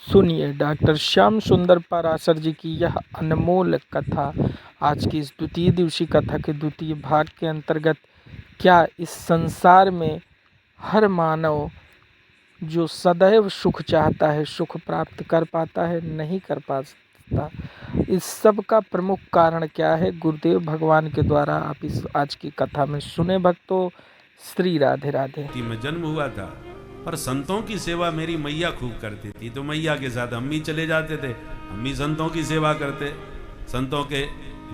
सुनिए डॉक्टर श्याम सुंदर पाराशर जी की यह अनमोल कथा। आज की इस द्वितीय दिवसीय कथा के द्वितीय भाग के अंतर्गत क्या इस संसार में हर मानव जो सदैव सुख चाहता है सुख प्राप्त कर पाता है? नहीं कर पाता। इस सब का प्रमुख कारण क्या है? गुरुदेव भगवान के द्वारा आप इस आज की कथा में सुने भक्तों। श्री राधे राधे। में जन्म हुआ था, पर संतों की सेवा मेरी मैया खूब करती थी, तो मैया के साथ हम भी चले जाते थे, हम भी संतों की सेवा करते, संतों के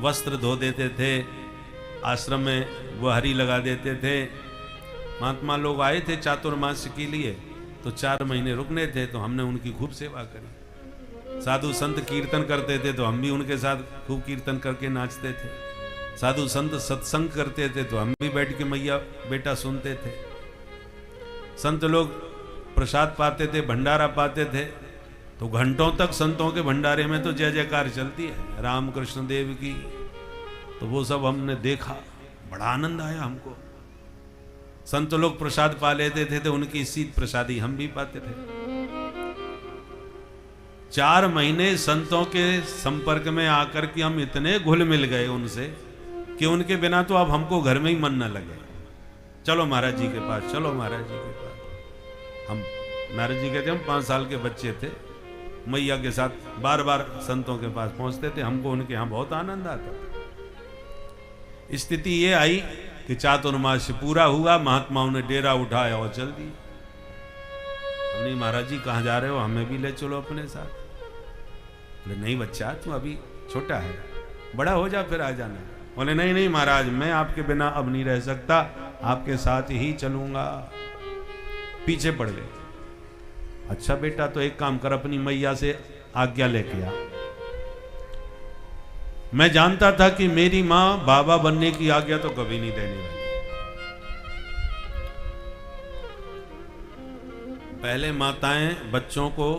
वस्त्र धो देते थे, आश्रम में वो हरी लगा देते थे। महात्मा लोग आए थे चातुर्मास्य के लिए, तो 4 महीने रुकने थे, तो हमने उनकी खूब सेवा करी। साधु संत कीर्तन करते थे, तो हम भी उनके साथ खूब कीर्तन करके नाचते थे। साधु संत सत्संग करते थे, तो हम भी बैठ के मैया बेटा सुनते थे। संत लोग प्रसाद पाते थे, भंडारा पाते थे, तो घंटों तक संतों के भंडारे में तो जय जयकार चलती है, राम कृष्ण देव की। तो वो सब हमने देखा, बड़ा आनंद आया हमको। संत लोग प्रसाद पा लेते थे, तो उनकी शीत प्रसादी हम भी पाते थे। 4 महीने संतों के संपर्क में आकर के हम इतने घुल मिल गए उनसे कि उनके बिना तो अब हमको घर में ही मन न लगे। चलो महाराज जी के पास, चलो महाराज जी के पास। हम महाराज जी कहते हम 5 साल के बच्चे थे, मैया के साथ बार बार संतों के पास पहुंचते थे। हमको उनके यहाँ बहुत आनंद आता था। स्थिति ये आई कि चातुर्मास्य पूरा हुआ, महात्माओं ने डेरा उठाया और चल दी। हमने महाराज जी कहाँ जा रहे हो, हमें भी ले चलो अपने साथ। बोले नहीं बच्चा, तू अभी छोटा है, बड़ा हो जा फिर आ जाना। बोले नहीं नहीं महाराज, मैं आपके बिना अब नहीं रह सकता, आपके साथ ही चलूंगा। पीछे पड़ गए। अच्छा बेटा, तो एक काम कर, अपनी मैया से आज्ञा लेके आ। मैं जानता था कि मेरी मां बाबा बनने की आज्ञा तो कभी नहीं देने वाली। पहले माताएं बच्चों को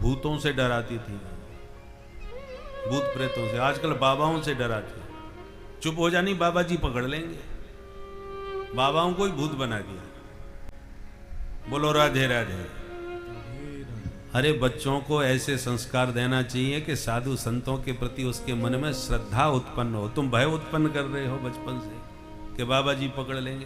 भूतों से डराती थी, भूत प्रेतों से। आजकल बाबाओं से डराती। चुप हो जानी, बाबा जी पकड़ लेंगे। बाबाओं को ही भूत बना दिया। बोलो राधे राधे। अरे बच्चों को ऐसे संस्कार देना चाहिए कि साधु संतों के प्रति उसके मन में श्रद्धा उत्पन्न हो। तुम भय उत्पन्न कर रहे हो बचपन से कि बाबा जी पकड़ लेंगे।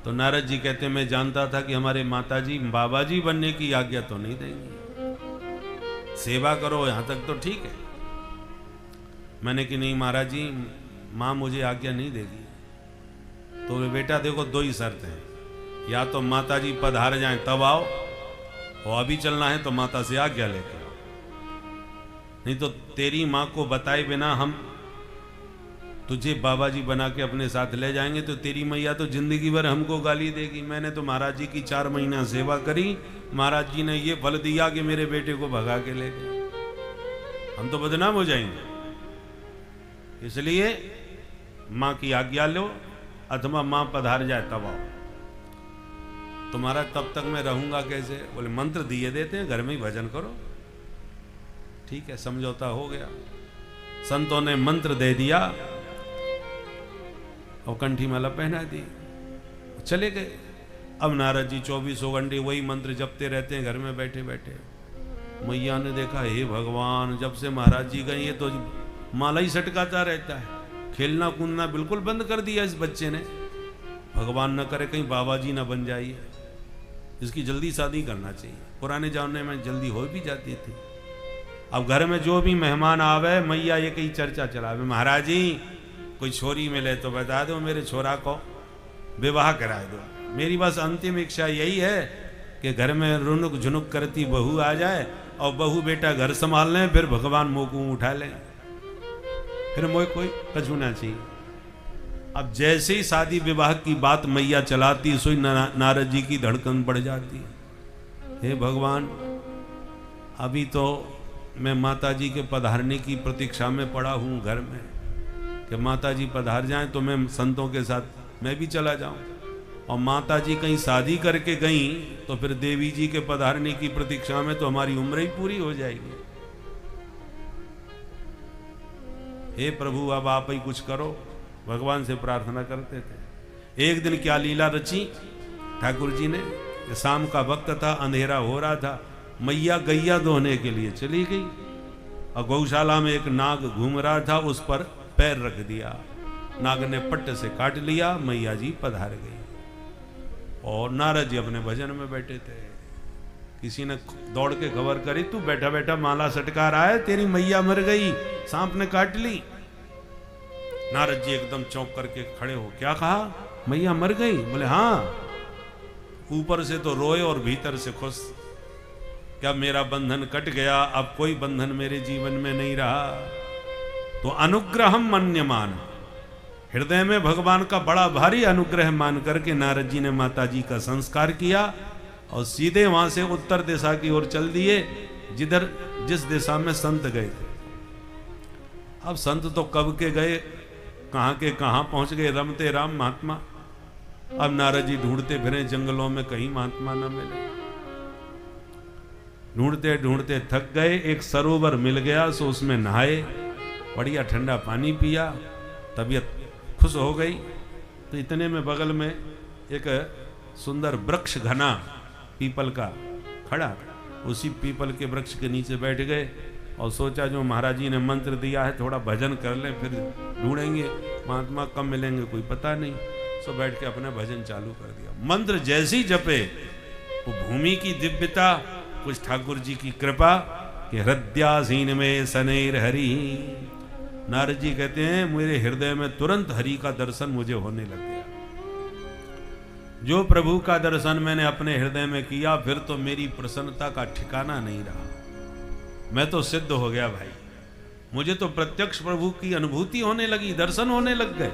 तो नारद जी कहते मैं जानता था कि हमारे माता जी बाबा जी बनने की आज्ञा तो नहीं देंगी, सेवा करो यहां तक तो ठीक है। मैंने कि नहीं महाराज जी, मां मुझे आज्ञा नहीं देगी। तो बेटा देखो, 2 ही शर्त हैं, या तो माता जी पधार जाएं तब आओ, और अभी चलना है तो माता से आज्ञा लेके आओ। नहीं तो तेरी मां को बताए बिना हम तुझे बाबा जी बना के अपने साथ ले जाएंगे, तो तेरी मैया तो जिंदगी भर हमको गाली देगी। मैंने तो महाराज जी की 4 महीना सेवा करी, महाराज जी ने ये फल दिया कि मेरे बेटे को भगा के ले गए, हम तो बदनाम हो जाएंगे। इसलिए मां की आज्ञा लो, अथवा मां पधार जाए तब आओ। तुम्हारा तब तक मैं रहूंगा कैसे? बोले मंत्र दिए देते हैं, घर में ही भजन करो। ठीक है, समझौता हो गया। संतों ने मंत्र दे दिया और कंठी माला पहना दी, चले गए। अब नारद जी 24 घंटे वही मंत्र जपते रहते हैं घर में बैठे बैठे। मैया ने देखा, हे भगवान, जब से महाराज जी गए ये तो माला ही सटकाता रहता है, खेलना कूदना बिल्कुल बंद कर दिया इस बच्चे ने। भगवान न करे कहीं बाबा जी न बन जाइए, इसकी जल्दी शादी करना चाहिए। पुराने जमाने में जल्दी हो भी जाती थी। अब घर में जो भी मेहमान आवे, मैया ये कहीं चर्चा चलावे, महाराज जी कोई छोरी मिले तो बता दो, मेरे छोरा को विवाह करा दो। मेरी बस अंतिम इच्छा यही है कि घर में रुनुक झुनुक करती बहू आ जाए और बहू बेटा घर संभाल लें, फिर भगवान मोकू उठा लें, फिर मोए कोई कछू ना चाहिए। अब जैसे ही शादी विवाह की बात मैया चलाती, सोई नारद जी की धड़कन बढ़ जाती। हे भगवान, अभी तो मैं माता जी के पधारने की प्रतीक्षा में पड़ा हूं घर में, कि माता जी पधार जाएं तो मैं संतों के साथ मैं भी चला जाऊं। और माता जी कहीं शादी करके गई तो फिर देवी जी के पधारने की प्रतीक्षा में तो हमारी उम्र ही पूरी हो जाएगी। हे प्रभु, अब आप ही कुछ करो, भगवान से प्रार्थना करते थे। एक दिन क्या लीला रची ठाकुर जी ने, शाम का वक्त था, अंधेरा हो रहा था, मैया गैया दोहने के लिए चली गई और गौशाला में एक नाग घूम रहा था, उस पर पैर रख दिया, नाग ने पट्ट से काट लिया, मैया जी पधार गई। और नारद जी अपने भजन में बैठे थे, किसी ने दौड़ के खबर करी, तू बैठा बैठा माला सटका रहा है, तेरी मैया मर गई, सांप ने काट ली। नारद जी एकदम चौंक करके खड़े हो, क्या कहा, मैया मर गई? बोले हाँ। ऊपर से तो रोए और भीतर से खुश, क्या मेरा बंधन कट गया, अब कोई बंधन मेरे जीवन में नहीं रहा। तो अनुग्रहम मन्यमान, हृदय में भगवान का बड़ा भारी अनुग्रह मान करके नारद जी ने माता जी का संस्कार किया और सीधे वहां से उत्तर दिशा की ओर चल दिए, जिस दिशा में संत गए थे। अब संत तो कब के गए, कहां के कहां पहुंच गए, रमते राम महात्मा। अब नारद जी ढूंढते फिरे जंगलों में, कहीं महात्मा न मिले। ढूंढते ढूंढते थक गए, एक सरोवर मिल गया, सो उसमें नहाए, बढ़िया ठंडा पानी पिया, तबीयत खुश हो गई। तो इतने में बगल में एक सुंदर वृक्ष घना पीपल का खड़ा, उसी पीपल के वृक्ष के नीचे बैठ गए और सोचा जो महाराज जी ने मंत्र दिया है थोड़ा भजन कर लें, फिर ढूंढेंगे महात्मा, कब मिलेंगे कोई पता नहीं। सो बैठ के अपना भजन चालू कर दिया। मंत्र जैसी जपे, वो भूमि की दिव्यता, कुछ ठाकुर जी की कृपा कि हृदयासीन में सनेर हरि। नारद जी कहते हैं मेरे हृदय में तुरंत हरि का दर्शन मुझे होने लग गया। जो प्रभु का दर्शन मैंने अपने हृदय में किया, फिर तो मेरी प्रसन्नता का ठिकाना नहीं रहा। मैं तो सिद्ध हो गया भाई, मुझे तो प्रत्यक्ष प्रभु की अनुभूति होने लगी, दर्शन होने लग गए,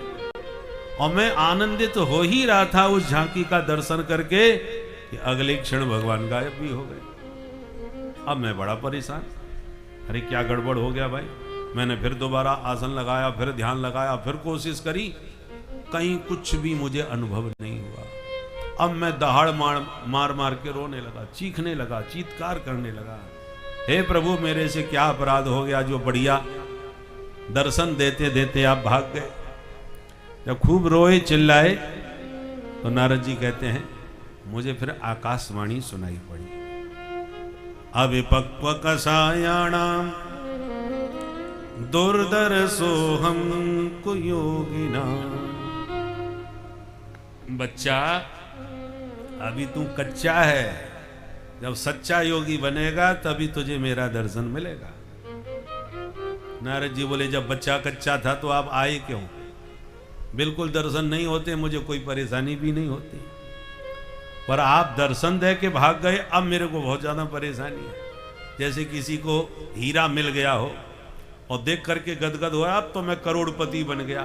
और मैं आनंदित तो हो ही रहा था उस झांकी का दर्शन करके कि अगले क्षण भगवान गायब भी हो गए। अब मैं बड़ा परेशान, अरे क्या गड़बड़ हो गया भाई। मैंने फिर दोबारा आसन लगाया, फिर ध्यान लगाया, फिर कोशिश करी, कहीं कुछ भी मुझे अनुभव नहीं हुआ। अब मैं दहाड़ मार मार के रोने लगा, चीखने लगा, चीत्कार करने लगा, हे प्रभु मेरे से क्या अपराध हो गया जो बढ़िया दर्शन देते देते आप भाग गए। जब खूब रोए चिल्लाए तो नारद जी कहते हैं मुझे फिर आकाशवाणी सुनाई पड़ी, अविपक्व कषायाणाम दुर्दर्शोहम कुयोगिना। बच्चा अभी तू कच्चा है, जब सच्चा योगी बनेगा तभी तुझे मेरा दर्शन मिलेगा। नारद जी बोले जब बच्चा कच्चा था तो आप आए क्यों? बिल्कुल दर्शन नहीं होते, मुझे कोई परेशानी भी नहीं होती, पर आप दर्शन दे के भाग गए, अब मेरे को बहुत ज्यादा परेशानी है। जैसे किसी को हीरा मिल गया हो और देख करके गदगद हो रहा, अब तो मैं करोड़पति बन गया,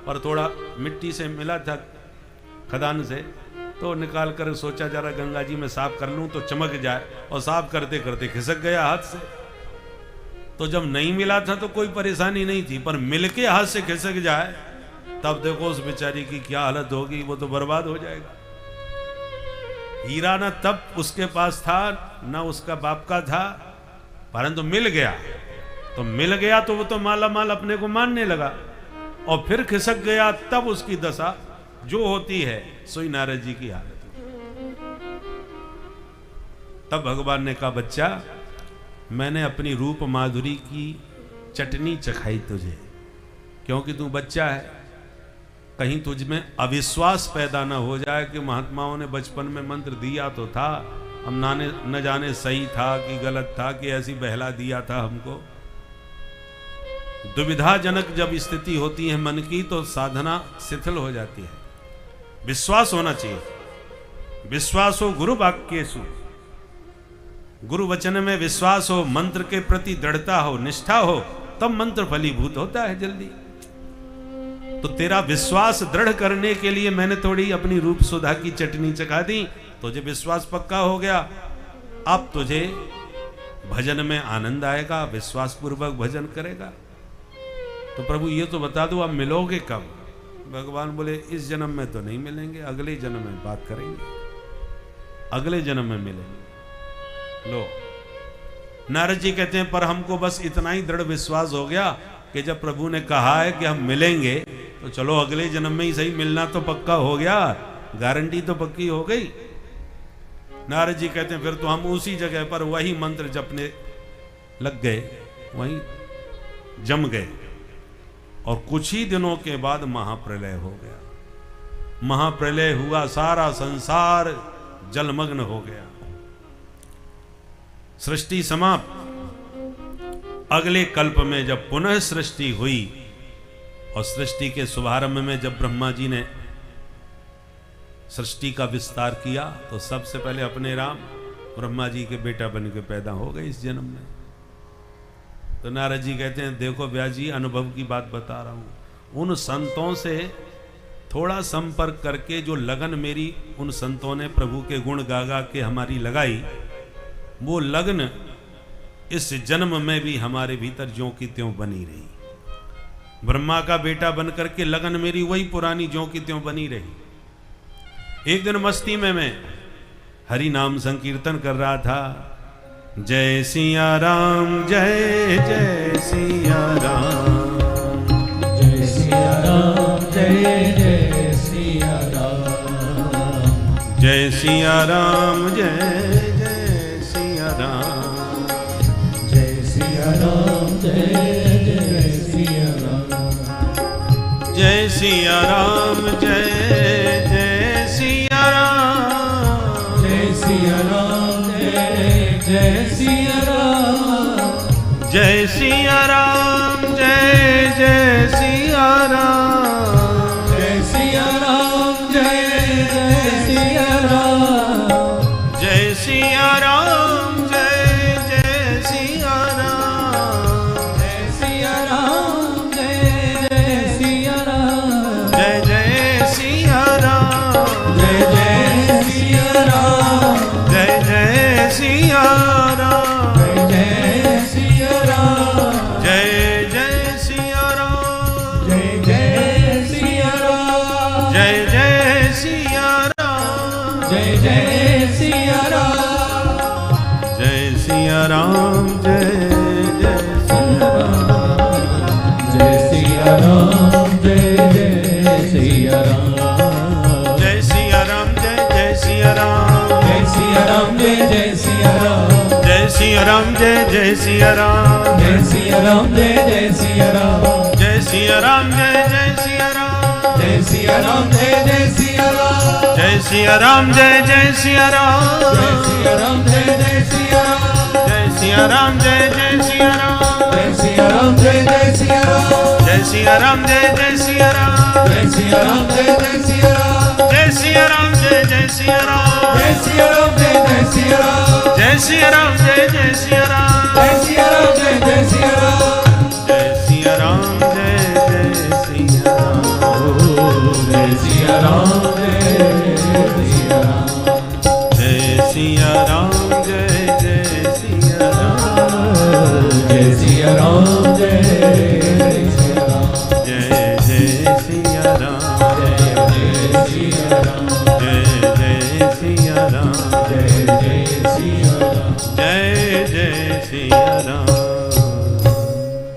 पर थोड़ा मिट्टी से मिला था खदान से, तो निकाल कर सोचा जरा गंगा जी में साफ कर लूं तो चमक जाए, और साफ करते करते खिसक गया हाथ से। तो जब नहीं मिला था तो कोई परेशानी नहीं थी, पर मिलके हाथ से खिसक जाए तब देखो उस बेचारी की क्या हालत होगी, वो तो बर्बाद हो जाएगा। हीरा ना तब उसके पास था ना उसका बाप का था, परंतु मिल गया, तो मिल गया तो वो तो माला माल अपने को मानने लगा, और फिर खिसक गया, तब उसकी दशा जो होती है सोई नारद जी की हालत। तब भगवान ने कहा बच्चा मैंने अपनी रूप माधुरी की चटनी चखाई तुझे, क्योंकि तू बच्चा है, कहीं तुझ में अविश्वास पैदा ना हो जाए कि महात्माओं ने बचपन में मंत्र दिया तो था, हम न जाने सही था कि गलत था, कि ऐसी बहला दिया था हमको। दुविधाजनक जब स्थिति होती है मन की तो साधना शिथिल हो जाती है। विश्वास होना चाहिए, विश्वास हो गुरु वाक्येषु, गुरु वचन में विश्वास हो, मंत्र के प्रति दृढ़ता हो, निष्ठा हो, तब मंत्र फलीभूत होता है जल्दी। तो तेरा विश्वास दृढ़ करने के लिए मैंने थोड़ी अपनी रूप सुधा की चटनी चखा दी, तुझे विश्वास पक्का हो गया, अब तुझे भजन में आनंद आएगा, विश्वास पूर्वक भजन करेगा। तो प्रभु ये तो बता दो आप मिलोगे कब? भगवान बोले इस जन्म में तो नहीं मिलेंगे, अगले जन्म में बात करेंगे, अगले जन्म में मिलेंगे। लो नारद जी कहते हैं पर हमको बस इतना ही दृढ़ विश्वास हो गया कि जब प्रभु ने कहा है कि हम मिलेंगे तो चलो अगले जन्म में ही सही, मिलना तो पक्का हो गया, गारंटी तो पक्की हो गई। नारद जी कहते हैं फिर तो हम उसी जगह पर वही मंत्र जपने लग गए, वहीं जम गए। और कुछ ही दिनों के बाद महाप्रलय हो गया। महाप्रलय हुआ, सारा संसार जलमग्न हो गया, सृष्टि समाप्त। अगले कल्प में जब पुनः सृष्टि हुई और सृष्टि के शुभारंभ में जब ब्रह्मा जी ने सृष्टि का विस्तार किया तो सबसे पहले अपने राम ब्रह्मा जी के बेटा बन के पैदा हो गए इस जन्म में। तो नारद जी कहते हैं देखो व्यास जी, अनुभव की बात बता रहा हूं। उन संतों से थोड़ा संपर्क करके जो लगन मेरी उन संतों ने प्रभु के गुण गा गा के हमारी लगाई, वो लगन इस जन्म में भी हमारे भीतर ज्यों की त्यों बनी रही। ब्रह्मा का बेटा बनकर के लगन मेरी वही पुरानी ज्यों की त्यों बनी रही। एक दिन मस्ती में मैं हरि नाम संकीर्तन कर रहा था, जय सिया राम जय जय सिया राम, जय सिया राम जय जय सिया राम, जय सिया राम जय जय सिया राम, जय सिया राम जय जय सिया राम, जय सिया राम जय जय सिया राम, जय सिया राम जय जय सिया राम, जय सिया राम जय जय सिया राम, जय सिया राम जय जय सिया राम, जय सिया राम जय जय सिया राम, जय सिया राम जय जय सिया राम, जय जय सिया राम, जय जय सिया राम, जय जय सिया राम, जय जय सिया राम, जय जय सिया राम, जय जय सिया राम, जय जय सिया राम, जय जय सिया राम, जय सिया राम जय जय सिया राम, जय सिया राम जय जय सिया राम, जय सिया राम जय जय सिया राम, जय सिया राम जय जय सिया राम, जय सिया राम जय जय सिया राम, जय सिया राम जय जय सिया राम, जय सिया राम जय जय सिया राम, जय सिया राम जय जय सिया राम, जय सिया राम जय जय सिया राम, जय सिया राम जय जय सिया राम, जय सिया राम जय जय सिया राम, जय सिया राम जय जय सिया राम, जय सिया राम जय जय सिया राम, जय सिया राम जय जय सिया राम, जय सिया राम जय जय सिया राम, जय सिया राम जय जय सिया राम, जय सिया राम जय जय सिया राम, जय सिया राम जय सिया राम, जय सिया राम जय जय सिया राम, जय सिया राम जय सिया राम, जय जय सिया राम, जय जय सिया राम, जय जय सिया राम, जय जय सिया राम, जय जय सिया राम।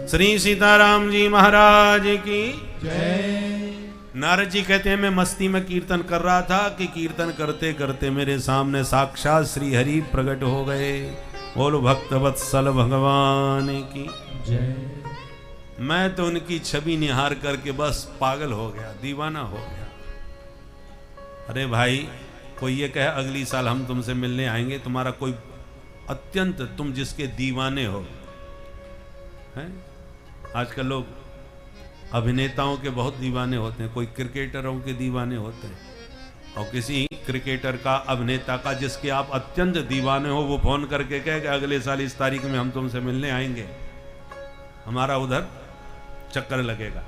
श्री सीताराम जी महाराज की जय। नारद जी कहते हैं मैं मस्ती में कीर्तन कर रहा था कि कीर्तन करते करते मेरे सामने साक्षात श्री हरि प्रकट हो गए। बोलो भक्त वत्सल भगवान की जय। मैं तो उनकी छवि निहार करके बस पागल हो गया, दीवाना हो गया। अरे भाई, कोई ये कहे अगली साल हम तुमसे मिलने आएंगे, तुम्हारा कोई अत्यंत तुम जिसके दीवाने हो हैं। आजकल लोग अभिनेताओं के बहुत दीवाने होते हैं, कोई क्रिकेटरों के दीवाने होते हैं, और किसी क्रिकेटर का, अभिनेता का जिसके आप अत्यंत दीवाने हो, वो फोन करके कहे कि अगले साल इस तारीख में हम तुमसे मिलने आएंगे, हमारा उधर चक्कर लगेगा,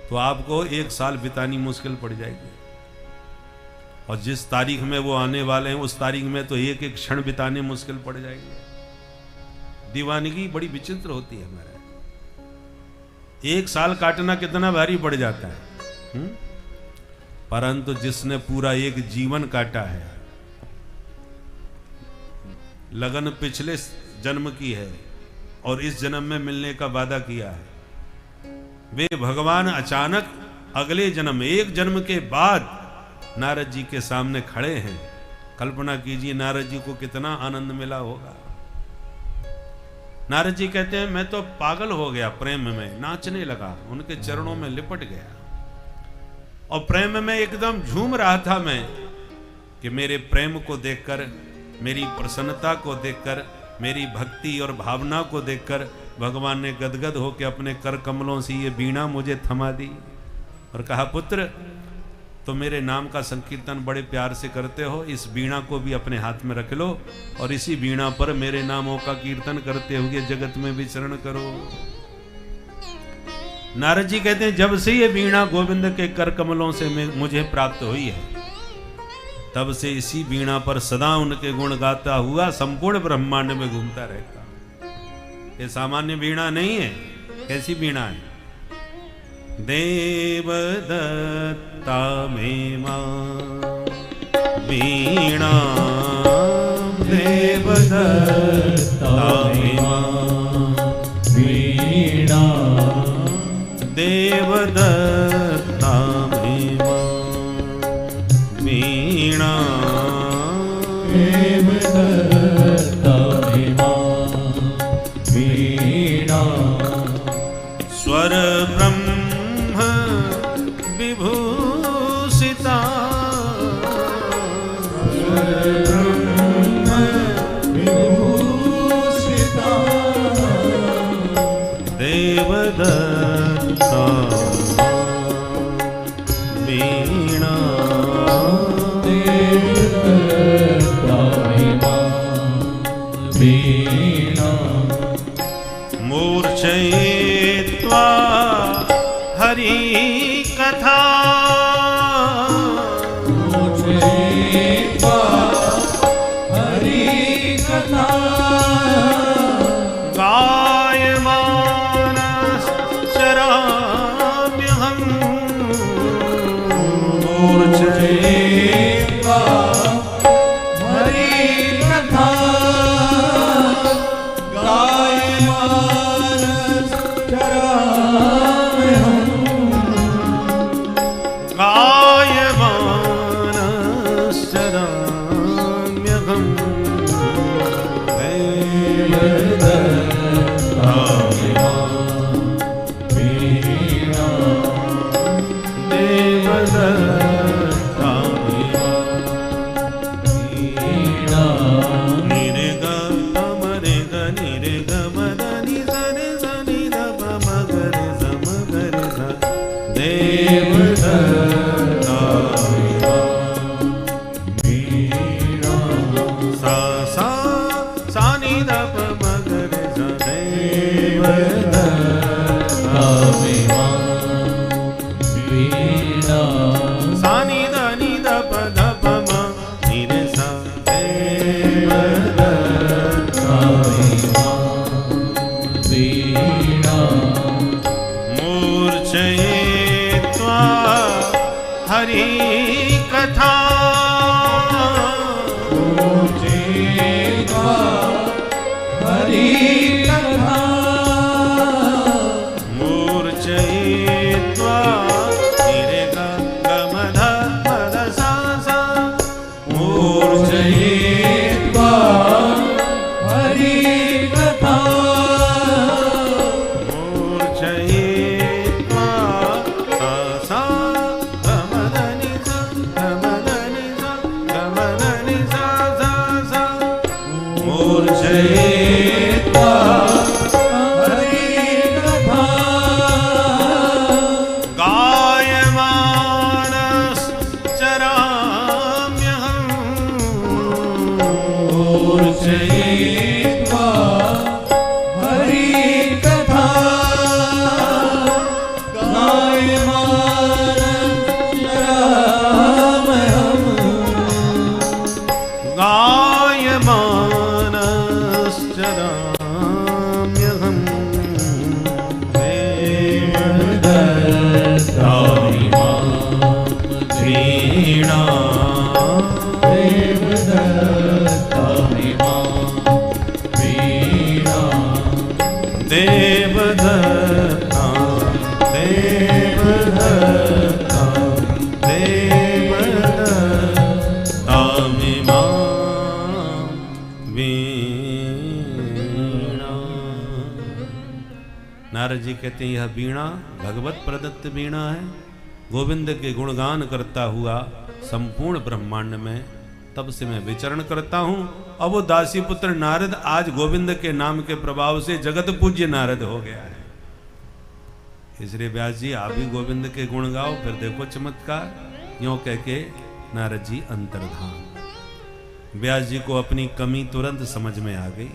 तो आपको एक साल बितानी मुश्किल पड़ जाएगी। और जिस तारीख में वो आने वाले हैं उस तारीख में तो एक एक क्षण बिताने मुश्किल पड़ जाएगी। दीवानगी बड़ी विचित्र होती है हमारे। एक साल काटना कितना भारी पड़ जाता है, परंतु जिसने पूरा एक जीवन काटा है, लगन पिछले जन्म की है और इस जन्म में मिलने का वादा किया है, वे भगवान अचानक अगले जन्म, एक जन्म के बाद नारद जी के सामने खड़े हैं। कल्पना कीजिए नारद जी को कितना आनंद मिला होगा। नारद जी कहते हैं मैं तो पागल हो गया प्रेम में, नाचने लगा, उनके चरणों में लिपट गया और प्रेम में एकदम झूम रहा था मैं कि मेरे प्रेम को देखकर, मेरी प्रसन्नता को देखकर, मेरी भक्ति और भावना को देखकर भगवान ने गदगद होकर अपने कर कमलों से ये वीणा मुझे थमा दी और कहा पुत्र तो मेरे नाम का संकीर्तन बड़े प्यार से करते हो, इस वीणा को भी अपने हाथ में रख लो और इसी वीणा पर मेरे नामों का कीर्तन करते हुए जगत में विचरण करो। नारद जी कहते हैं जब से ये वीणा गोविंद के कर कमलों से मुझे प्राप्त हुई है, तब से इसी वीणा पर सदा उनके गुण गाता हुआ संपूर्ण ब्रह्मांड में घूमता रहता हूं। ये सामान्य वीणा नहीं है। कैसी वीणा है? देवदत्ता में मां वीणा, देवदत्ता में मां वीणा, देवदत्ता में मां वीणा, देवदत्ता में मां वीणा, स्वर ब्रह्म विभूषिता, विभूषिता, देवदत्ता वीणा, देवदत्ता में मां वीणा, मूर्छयित्वा हरि कथा, मूर्छयित्वा हरि कथा, गायमानश्चराम्यहम्, मूर्छयित्वा हरि कथा, गायमानश्चराम्यहम्, गायमानश्चराम्यहम्, देवदत्ता में मां वीणा, देवदत्ता में मां वीणा, निरेग पमरेग निरेग मदनि सरे सनि द पमगरे समगरे स, देवदत्ता में मां वीणा, सा सा सा नि द पमगरे स, देवदत्ता में मां वीणा, सा नि द प ध प म नि रे सा, देवदत्ता में मां वीणा, मूर्छयित्वा हरि कथा, मूर्छयित्वा हरि कथा, मूर्छयित्वा निरे ग म ध प ध सा सा, मूर्छयित्वा हरि कथा, मूर्छयित्वा सा सा ग म ध नि सा ग म ध नि सा ग म ध नि सा सा सा, मूर्छयित्वा हरि कथा, गायमानश्चराम्यहम्, मूर्छयित्वा हरि कथा, गायमानश्चराम्यहम्, गायमानश्चराम्यहम्, देवदत्ता में मां वीणा, देवदत्ता में मां नारद जी कहते हैं यह वीणा भगवत प्रदत्त वीणा है, गोविंद के गुणगान करता हुआ संपूर्ण ब्रह्मांड में तब से मैं विचरण करता हूं। अब वो दासी पुत्र नारद आज गोविंद के नाम के प्रभाव से जगत पूज्य नारद हो गया है। इसलिए व्यास जी आप भी गोविंद के गुण गाओ, फिर देखो चमत्कार। यूं कह के नारद जी अंतर्धान। व्यास जी को अपनी कमी तुरंत समझ में आ गई,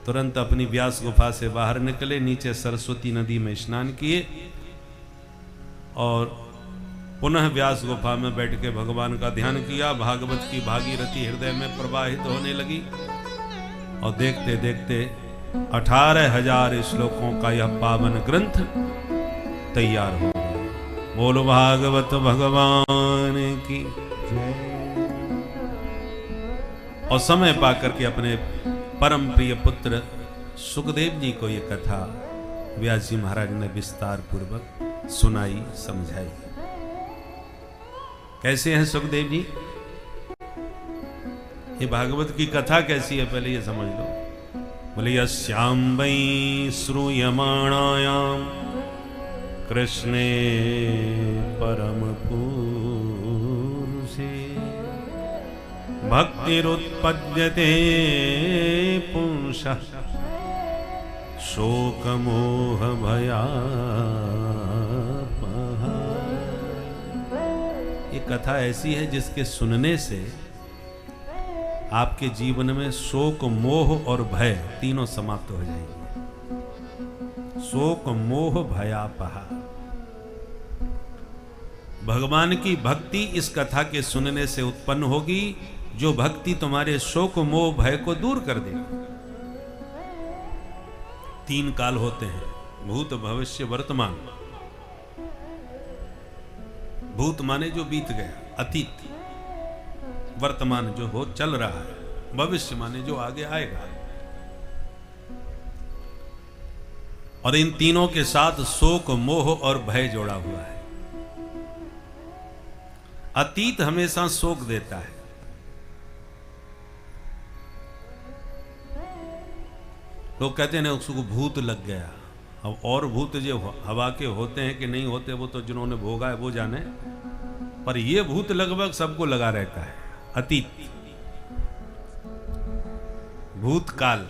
तुरंत अपनी व्यास गुफा से बाहर निकले, नीचे सरस्वती नदी में स्नान किए और पुनः व्यास गुफा में बैठ के भगवान का ध्यान किया। भागवत की भागीरथी हृदय में प्रवाहित होने लगी और देखते देखते 18,000 श्लोकों का यह पावन ग्रंथ तैयार हो गया। बोलो भागवत भगवान की जय। और समय पाकर के अपने परम प्रिय पुत्र सुखदेव जी को यह कथा व्यास जी महाराज ने विस्तार पूर्वक सुनाई, समझाई। कैसे हैं सुखदेव जी? ये भागवत की कथा कैसी है पहले ये समझ लो। बोले यस्यां वै श्रूयमाणायां कृष्णे परम पुरुषे भक्तिरुत्पद्यते पुंसः शोकमोह भयापहा। ये कथा ऐसी है जिसके सुनने से आपके जीवन में शोक मोह और भय तीनों समाप्त हो जाएंगे। शोक मोह भयापहा। भगवान की भक्ति इस कथा के सुनने से उत्पन्न होगी, जो भक्ति तुम्हारे शोक मोह भय को दूर कर देगी। 3 काल होते हैं, भूत भविष्य वर्तमान। भूत माने जो बीत गया, अतीत। वर्तमान जो हो चल रहा है, भविष्य माने जो आगे आएगा। और इन तीनों के साथ शोक मोह और भय जोड़ा हुआ है। अतीत हमेशा शोक देता है। लोग कहते हैं ना उसको भूत लग गया। अब और भूत जो हवा के होते हैं कि नहीं होते वो तो जिन्होंने भोगा है वो जाने, पर ये भूत लगभग सबको लगा रहता है। अतीत, भूतकाल।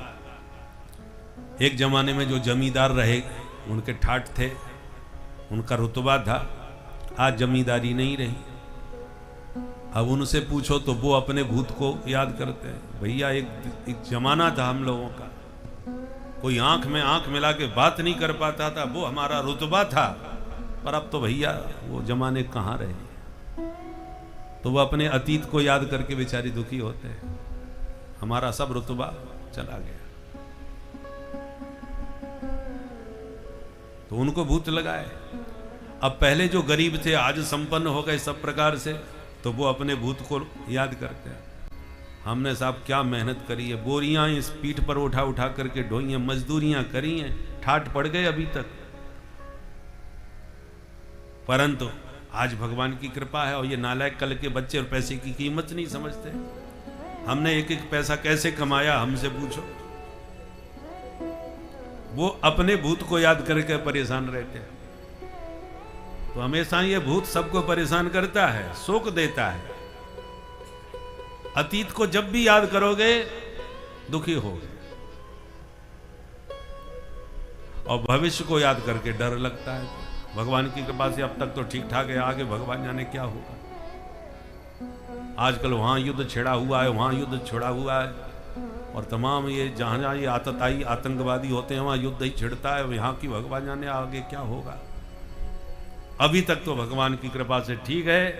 एक जमाने में जो जमींदार रहे उनके ठाठ थे, उनका रुतबा था। आज जमींदारी नहीं रही। अब उनसे पूछो तो वो अपने भूत को याद करते हैं। भैया एक जमाना था हम लोगों का, कोई आंख में आंख मिला के बात नहीं कर पाता था, वो हमारा रुतबा था। पर अब तो भैया वो जमाने कहाँ रहे। तो वो अपने अतीत को याद करके बेचारी दुखी होते हैं, हमारा सब रुतबा चला गया। तो उनको भूत लगाए। अब पहले जो गरीब थे आज संपन्न हो गए सब प्रकार से, तो वो अपने भूत को याद करते हैं। हमने साहब क्या मेहनत करी है, बोरियां इस पीठ पर उठा उठा करके ढोई हैं, मजदूरियां करी हैं, ठाठ पड़ गए अभी तक। परंतु आज भगवान की कृपा है और ये नालायक कल के बच्चे और पैसे की कीमत नहीं समझते। हमने एक एक पैसा कैसे कमाया हमसे पूछो। वो अपने भूत को याद करके परेशान रहते हैं। तो हमेशा ये भूत सबको परेशान करता है, शोक देता है। अतीत को जब भी याद करोगे दुखी होगे, और भविष्य को याद करके डर लगता है। भगवान की कृपा से अब तक तो ठीक ठाक है, आगे भगवान जाने क्या होगा। आजकल वहां युद्ध छिड़ा हुआ है, वहां युद्ध छिड़ा हुआ है, और तमाम ये जहां जहां ये आतताई आतंकवादी होते हैं वहां युद्ध ही छिड़ता है। यहाँ की भगवान जाने आगे क्या होगा। अभी तक तो भगवान की कृपा से ठीक है?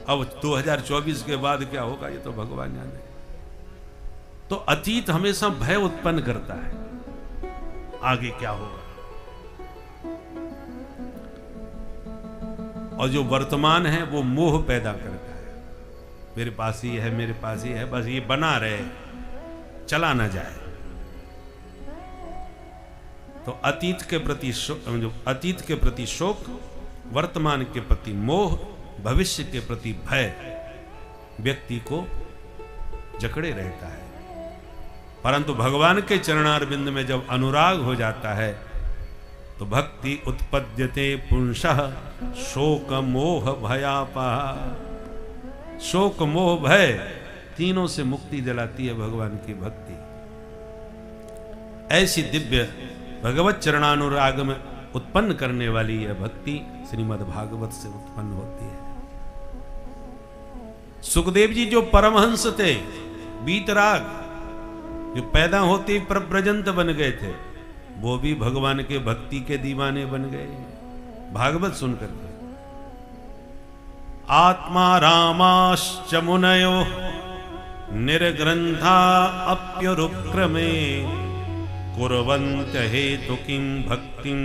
अब 2024 के बाद क्या होगा ये तो भगवान जाने। तो अतीत हमेशा भय उत्पन्न करता है, आगे क्या होगा। और जो वर्तमान है वो मोह पैदा करता है। मेरे पास ही है, मेरे पास ही है, बस ये बना रहे, चला ना जाए। तो अतीत के प्रति शोक, वर्तमान के प्रति मोह, भविष्य के प्रति भय व्यक्ति को जकड़े रहता है। परंतु भगवान के चरणारविंद में जब अनुराग हो जाता है तो भक्ति उत्पद्यते पुंसः शोक मोह भयापा। शोक मोह भय तीनों से मुक्ति दिलाती है भगवान की भक्ति। ऐसी दिव्य भगवत चरणानुराग में उत्पन्न करने वाली यह भक्ति श्रीमद् भागवत से उत्पन्न होती है। सुखदेव जी जो परमहंस थे, बीतराग, जो पैदा होते ही प्रव्रजंत बन गए थे, वो भी भगवान के भक्ति के दीवाने बन गए भागवत सुनकर के। आत्मा रामाश्च मुनयो निर्ग्रंथा अप्यरुक्रमे कुर्वन्त हेतु किं भक्तिं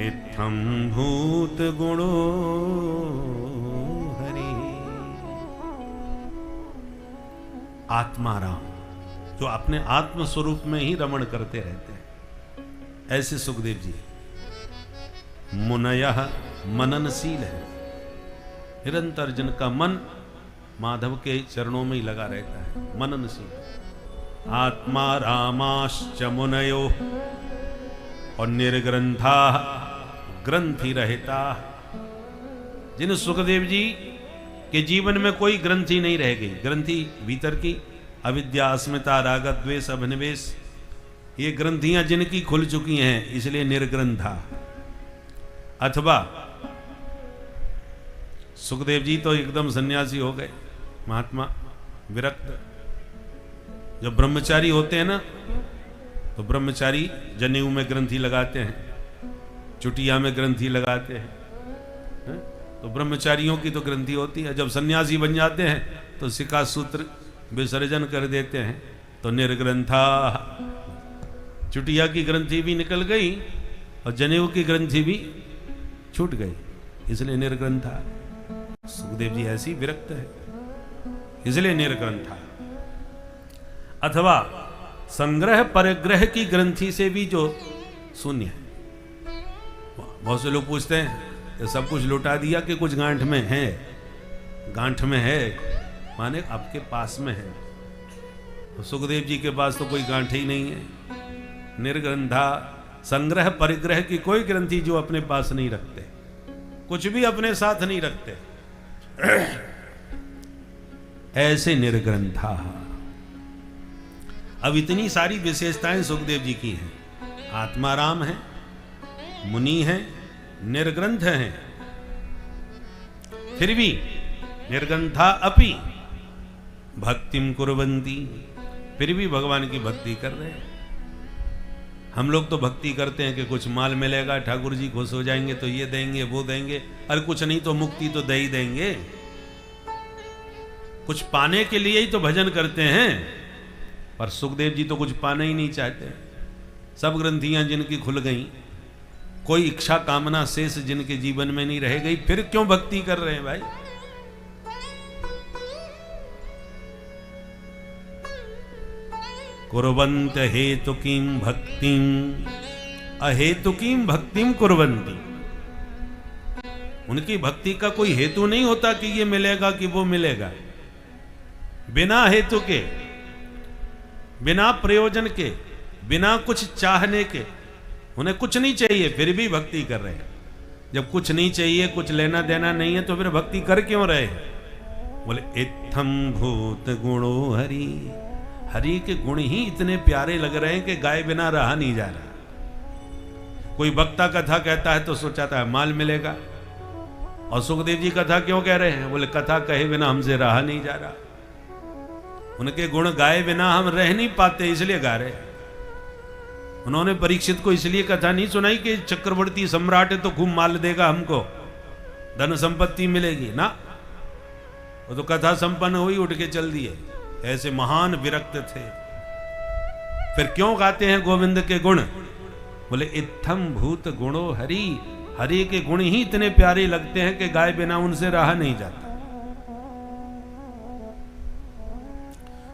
इत्थं भूत गुणो हरि। आत्माराम जो अपने आत्म स्वरूप में ही रमण करते रहते हैं, ऐसे सुखदेव जी। मुनयः मननशील है, निरंतर जिनका मन माधव के चरणों में ही लगा रहता है, मननशील। आत्मा रामाश्च मुनयो और निर्ग्रंथा ग्रंथि रहता। जिन सुखदेव जी के जीवन में कोई ग्रंथि नहीं रह गई, ग्रंथि भीतर की अविद्या अस्मिता राग द्वेष अभिनिवेश, ये ग्रंथियां जिनकी खुल चुकी हैं, इसलिए निर्ग्रंथा। अथवा सुखदेव जी तो एकदम सन्यासी हो गए, महात्मा विरक्त। जब ब्रह्मचारी होते हैं ना, तो ब्रह्मचारी जनेऊ में ग्रंथि लगाते हैं, चुटिया में ग्रंथि लगाते हैं, तो ब्रह्मचारियों की तो ग्रंथि होती है। जब सन्यासी बन जाते हैं तो शिखा सूत्र विसर्जन कर देते हैं, तो निर्ग्रंथा। चुटिया की ग्रंथि भी निकल गई और जनेऊ की ग्रंथि भी छूट गई, इसलिए निर्ग्रंथा। सुखदेव जी ऐसी विरक्त है, इसलिए निर्ग्रंथा। अथवा संग्रह परिग्रह की ग्रंथि से भी जो शून्य है। बहुत से लोग पूछते हैं तो सब कुछ लुटा दिया कि कुछ गांठ में है? गांठ में है माने आपके पास में है। तो सुखदेव जी के पास तो कोई गांठ ही नहीं है। निर्ग्रंथा, संग्रह परिग्रह की कोई ग्रंथि जो अपने पास नहीं रखते, कुछ भी अपने साथ नहीं रखते, ऐसे निर्ग्रंथा। अब इतनी सारी विशेषताएं सुखदेव जी की हैं। आत्माराम है, मुनि है, निर्ग्रंथ है, फिर भी निर्ग्रंथा अपि भक्तिम कुर्वन्ति, फिर भी भगवान की भक्ति कर रहे हैं। हम लोग तो भक्ति करते हैं कि कुछ माल मिलेगा, ठाकुर जी खुश हो जाएंगे तो ये देंगे वो देंगे, अरे कुछ नहीं तो मुक्ति तो दे ही देंगे। कुछ पाने के लिए ही तो भजन करते हैं, पर सुखदेव जी तो कुछ पाना ही नहीं चाहते। सब ग्रंथियां जिनकी खुल गई, कोई इच्छा कामना शेष जिनके जीवन में नहीं रह गई, फिर क्यों भक्ति कर रहे हैं भाई? कुर्वन्त हेतुकीं भक्तिं अहेतुकीं भक्तिं कुर्वन्ति। उनकी भक्ति का कोई हेतु नहीं होता कि ये मिलेगा कि वो मिलेगा। बिना हेतु के, बिना प्रयोजन के, बिना कुछ चाहने के, उन्हें कुछ नहीं चाहिए फिर भी भक्ति कर रहे हैं। जब कुछ नहीं चाहिए, कुछ लेना देना नहीं है, तो फिर भक्ति कर क्यों रहे? बोले इत्थम भूत गुणो हरि। हरि के गुण ही इतने प्यारे लग रहे हैं कि गाय बिना रहा नहीं जा रहा। कोई वक्ता कथा कहता है तो सोचाता है माल मिलेगा, और सुखदेव जी कथा क्यों कह रहे हैं? बोले कथा कहे बिना हमसे रहा नहीं जा रहा। उनके गुण गाए बिना हम रह नहीं पाते, इसलिए गा रहे। उन्होंने परीक्षित को इसलिए कथा नहीं सुनाई कि चक्रवर्ती सम्राट है तो खूब माल देगा, हमको धन संपत्ति मिलेगी ना। वो तो कथा संपन्न हुई, उठ के चल दिए। ऐसे महान विरक्त थे। फिर क्यों गाते हैं गोविंद के गुण? बोले इत्थम भूत गुणो हरि। हरि के गुण ही इतने प्यारे लगते हैं कि गाय बिना उनसे रहा नहीं जाता।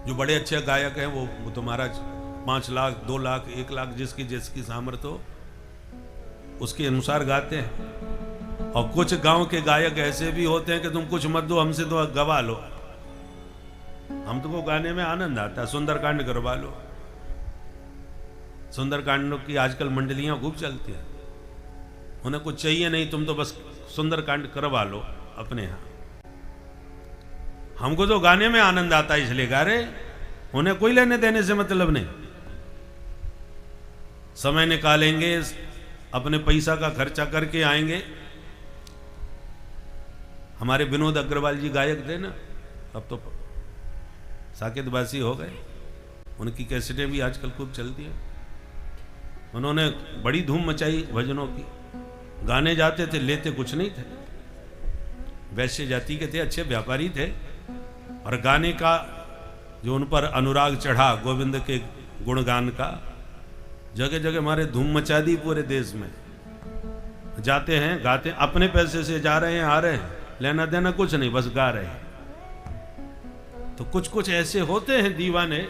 जो बड़े अच्छे गायक हैं वो तो महाराज 5 लाख 2 लाख 1 लाख जिसकी सामर्थ्य हो उसके अनुसार गाते हैं। और कुछ गांव के गायक ऐसे भी होते हैं कि तुम कुछ मत दो, हमसे तो गवा लो। हम तो को गाने में आनंद आता है, सुंदरकांड करवा लो। सुंदरकांड की आजकल मंडलियां खूब चलती हैं, उन्हें कुछ चाहिए नहीं, तुम तो बस सुंदरकांड करवा लो अपने यहाँ। हमको तो गाने में आनंद आता है इसलिए गा रहे, उन्हें कोई लेने देने से मतलब नहीं। समय निकालेंगे, अपने पैसा का खर्चा करके आएंगे। हमारे विनोद अग्रवाल जी गायक थे ना, अब तो साकेतवासी हो गए, उनकी कैसेटें भी आजकल खूब चलती हैं। उन्होंने बड़ी धूम मचाई भजनों की, गाने जाते थे, लेते कुछ नहीं थे, वैश्य जाति के थे, अच्छे व्यापारी थे, और गाने का जो उन पर अनुराग चढ़ा गोविंद के गुणगान का, जगह जगह हमारे धूम मचा दी पूरे देश में। जाते हैं, गाते हैं, अपने पैसे से जा रहे हैं, आ रहे हैं, लेना देना कुछ नहीं, बस गा रहे हैं। तो कुछ कुछ ऐसे होते हैं दीवाने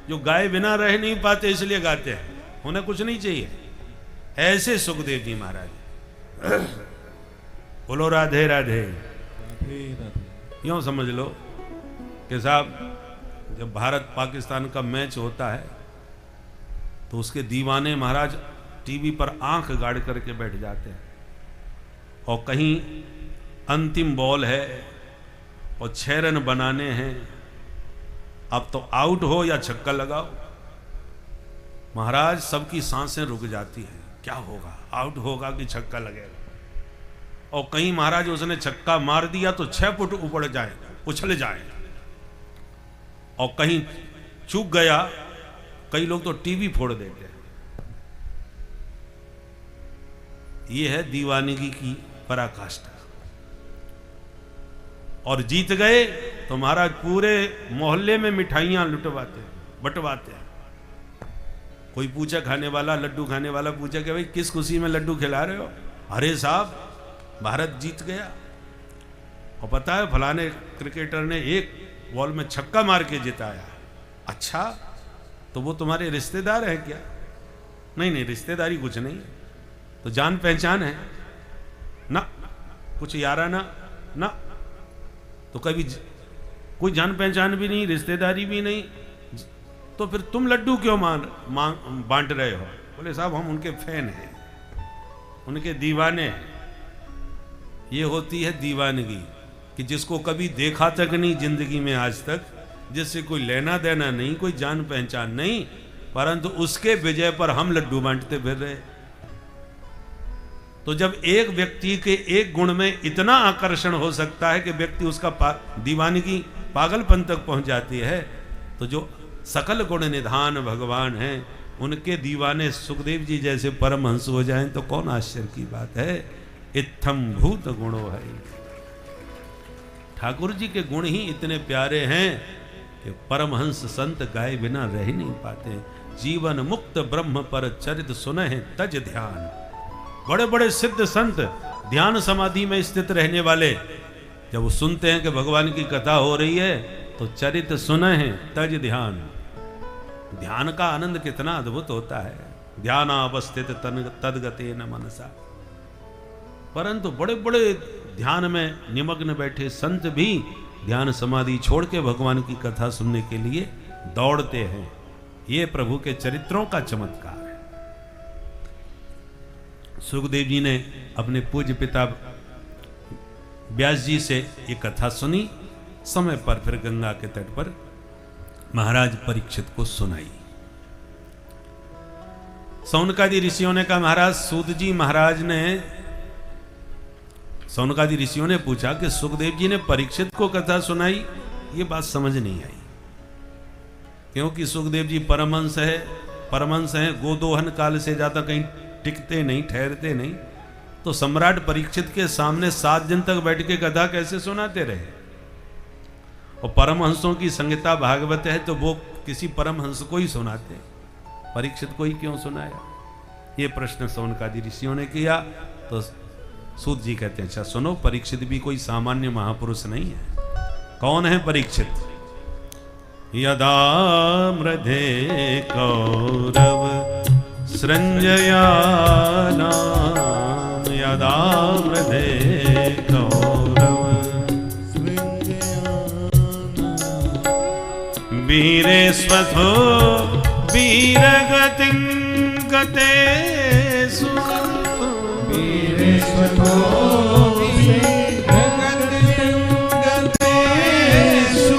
जो गाए बिना रह नहीं पाते, इसलिए गाते हैं, उन्हें कुछ नहीं चाहिए। ऐसे सुखदेव जी महाराज। बोलो राधे राधे। यूं समझ लो कि साहब जब भारत पाकिस्तान का मैच होता है तो उसके दीवाने महाराज टीवी पर आंख गाड़ करके बैठ जाते हैं, और कहीं अंतिम बॉल है और 6 रन बनाने हैं, अब तो आउट हो या छक्का लगाओ, महाराज सबकी सांसें रुक जाती हैं, क्या होगा, आउट होगा कि छक्का लगेगा। और कहीं महाराज उसने छक्का मार दिया तो 6 फुट ऊपर जाए, उछल जाए, और कहीं चूक गया, कई लोग तो टीवी फोड़ देते हैं। ये है दीवानगी की पराकाष्ठा। और जीत गए तो महाराज पूरे मोहल्ले में मिठाइयां लुटवाते हैं, बंटवाते हैं। कोई पूछा, खाने वाला, लड्डू खाने वाला पूछा कि भाई किस खुशी में लड्डू खिला रहे हो? अरे साहब भारत जीत गया, और पता है फलाने क्रिकेटर ने एक बॉल में छक्का मार के जिताया। अच्छा, तो वो तुम्हारे रिश्तेदार है क्या? नहीं नहीं, रिश्तेदारी कुछ नहीं, तो जान पहचान है ना, कुछ याराना ना, तो कभी कोई जान पहचान भी नहीं, रिश्तेदारी भी नहीं, तो फिर तुम लड्डू क्यों बांट रहे हो? बोले साहब हम उनके फैन हैं, उनके दीवाने हैं। ये होती है दीवानगी कि जिसको कभी देखा तक नहीं जिंदगी में आज तक, जिससे कोई लेना देना नहीं, कोई जान पहचान नहीं, परंतु उसके विजय पर हम लड्डू बांटते फिर रहे। तो जब एक व्यक्ति के एक गुण में इतना आकर्षण हो सकता है कि व्यक्ति उसका दीवानगी पागलपन तक पहुंच जाती है, तो जो सकल गुण निधान भगवान हैं उनके दीवाने सुखदेव जी जैसे परमहंस हो जाएं तो कौन आश्चर्य की बात है। इत्थम भूत गुणो है, ठाकुर जी के गुण ही इतने प्यारे हैं कि परमहंस संत गाए बिना रह ही नहीं पाते। जीवन मुक्त ब्रह्म पर चरित सुनहि तज ध्यान। बड़े बड़े सिद्ध संत ध्यान समाधि में स्थित रहने वाले जब वो सुनते हैं कि भगवान की कथा हो रही है तो चरित सुनहि तज ध्यान। ध्यान का आनंद कितना अद्भुत होता है। ध्यानावस्थित तदगते न मनसा। परंतु बड़े बड़े ध्यान में निमग्न बैठे संत भी ध्यान समाधि छोड़ के भगवान की कथा सुनने के लिए दौड़ते हैं। ये प्रभु के चरित्रों का चमत्कार है। सुखदेव जी ने अपने पूज्य पिता व्यास जी से ये कथा सुनी। समय पर फिर गंगा के तट पर महाराज परीक्षित को सुनाई। सौनकादि ऋषियों ने कहा, महाराज सूत जी महाराज ने, सौनकादि ऋषियों ने पूछा कि सुखदेव जी ने परीक्षित को कथा सुनाई, ये बात समझ नहीं आई, क्योंकि सुखदेव जी परमहंस है, परमहंस हैं, गोदोहन काल से ज्यादा कहीं टिकते नहीं, ठहरते नहीं, तो सम्राट परीक्षित के सामने 7 दिन तक बैठ के कथा कैसे सुनाते रहे। और परमहंसों की संहिता भागवत है तो वो किसी परमहंस को ही सुनाते, परीक्षित को ही क्यों सुनाया? ये प्रश्न सौनकादि ऋषियों ने किया। तो सूत जी कहते हैं, अच्छा सुनो, परीक्षित भी कोई सामान्य महापुरुष नहीं है। कौन है परीक्षित? यदा मृधे कौरव सृंजयानां, यदा मृधे कौरव वीरेश्वथो वीरगतिं गतेषु वीरेश्वरो वीरगतिं गतेषु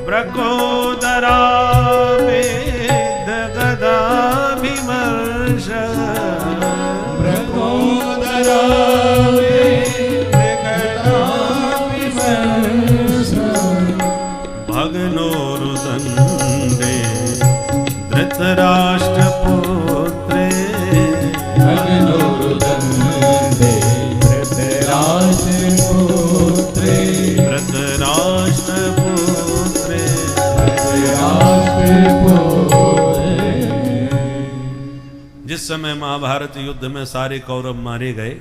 ब्रकोदरा वेदगदाभिमर्श ब्रकोदरा वेदगदाभिमर्श भग्नोरुदण्डे धृतराष्ट्रपुत्रे भग्नोरुदण्डे धृतराष्ट्रपुत्रे धृतराष्ट्रपुत्रे जिस समय महाभारत युद्ध में सारे कौरव मारे गए,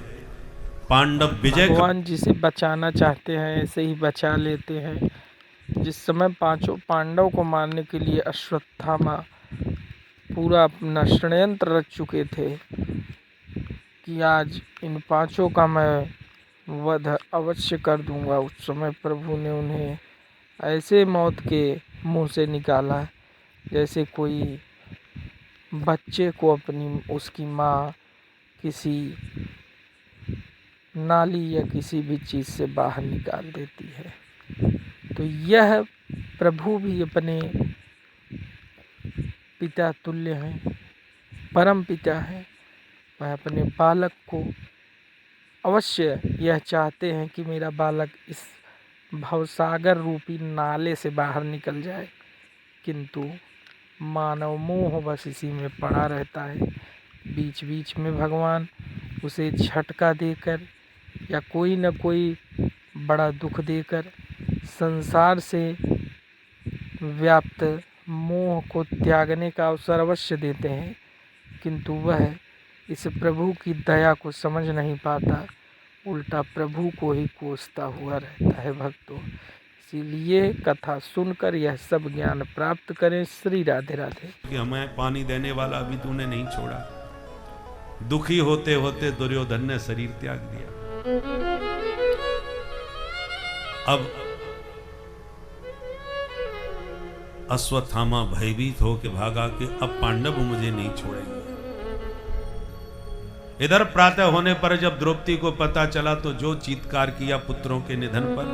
पांडव विजय भगवान जिसे बचाना चाहते हैं ऐसे ही बचा लेते हैं। जिस समय पांचों पांडव को मारने के लिए अश्वत्थामा पूरा अपना षड्यंत्र रच चुके थे कि आज इन पांचों का मैं वध अवश्य कर दूंगा, उस समय प्रभु ने उन्हें ऐसे मौत के मुंह से निकाला जैसे कोई बच्चे को उसकी माँ किसी नाली या किसी भी चीज़ से बाहर निकाल देती है। तो यह प्रभु भी अपने पिता तुल्य हैं, परम पिता हैं। वह अपने बालक को अवश्य यह चाहते हैं कि मेरा बालक इस भवसागर रूपी नाले से बाहर निकल जाए, किंतु मानव मोह बस इसी में पड़ा रहता है। बीच बीच में भगवान उसे झटका देकर या कोई न कोई बड़ा दुख देकर संसार से व्याप्त मोह को त्यागने का अवसर अवश्य देते हैं, किंतु वह इस प्रभु की दया को समझ नहीं पाता, उल्टा प्रभु को ही कोसता हुआ रहता है भक्तों। इसीलिए कथा सुनकर यह सब ज्ञान प्राप्त करें। श्री राधे राधे। कि हमें पानी देने वाला अभी तूने नहीं छोड़ा। दुखी होते होते दुर्योधन ने शरीर त्याग दिया। अब अश्वत्थामा भयभीत होकर भागा कि अब पांडव मुझे नहीं छोड़ेंगे। इधर प्रातः होने पर जब द्रौपदी को पता चला तो जो चीत्कार किया पुत्रों के निधन पर।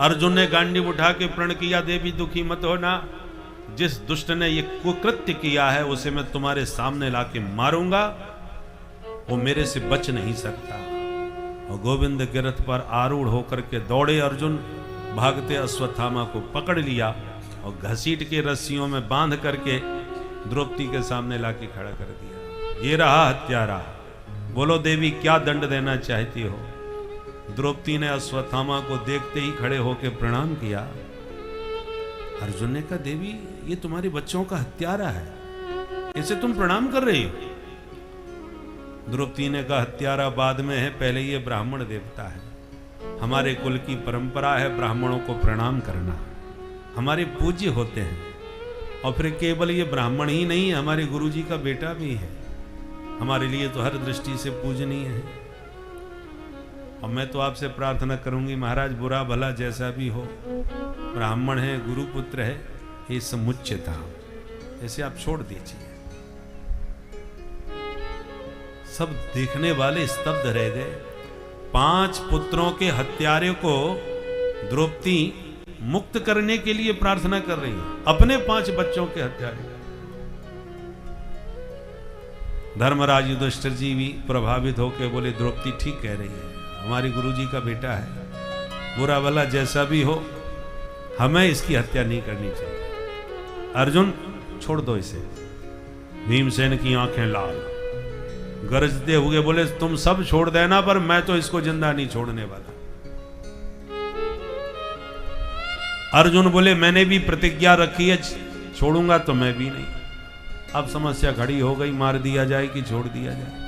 अर्जुन ने गांडीव उठा के प्रण किया, देवी दुखी मत होना, जिस दुष्ट ने ये कुकृत्य किया है उसे मैं तुम्हारे सामने लाके मारूंगा, वो मेरे से बच नहीं सकता। और गोविंद गिरथ पर आरूढ़ होकर के दौड़े अर्जुन, भागते अश्वत्थामा को पकड़ लिया और घसीट के रस्सियों में बांध करके द्रौपदी के सामने लाके खड़ा कर दिया। ये रहा हत्यारा, बोलो देवी क्या दंड देना चाहती हो। द्रौपदी ने अश्वत्थामा को देखते ही खड़े होकर प्रणाम किया। अर्जुन ने कहा, देवी ये तुम्हारे बच्चों का हत्यारा है, इसे तुम प्रणाम कर रही हो। द्रौपदी ने कहा, हत्यारा बाद में है, पहले ये ब्राह्मण देवता है। हमारे कुल की परंपरा है ब्राह्मणों को प्रणाम करना, हमारे पूज्य होते हैं। और फिर केवल ये ब्राह्मण ही नहीं, हमारे गुरुजी का बेटा भी है, हमारे लिए तो हर दृष्टि से पूजनीय है। और मैं तो आपसे प्रार्थना करूंगी महाराज, बुरा भला जैसा भी हो, ब्राह्मण है, गुरुपुत्र है, ये समुच्चय था, ऐसे आप छोड़ दीजिए। सब देखने वाले स्तब्ध रह गए। 5 पुत्रों के हत्यारे को द्रौपदी मुक्त करने के लिए प्रार्थना कर रही है, अपने 5 बच्चों के हत्यारे। धर्मराज युधिष्ठिर जी भी प्रभावित होकर बोले, द्रौपदी ठीक कह रही है, हमारे गुरुजी का बेटा है, बुरा भला जैसा भी हो, हमें इसकी हत्या नहीं करनी चाहिए। अर्जुन छोड़ दो इसे। भीमसेन की आंखें लाल, गरजते हुए बोले, तुम सब छोड़ देना, पर मैं तो इसको जिंदा नहीं छोड़ने वाला। अर्जुन बोले, मैंने भी प्रतिज्ञा रखी है, छोड़ूंगा तो मैं भी नहीं। अब समस्या खड़ी हो गई, मार दिया जाए कि छोड़ दिया जाए।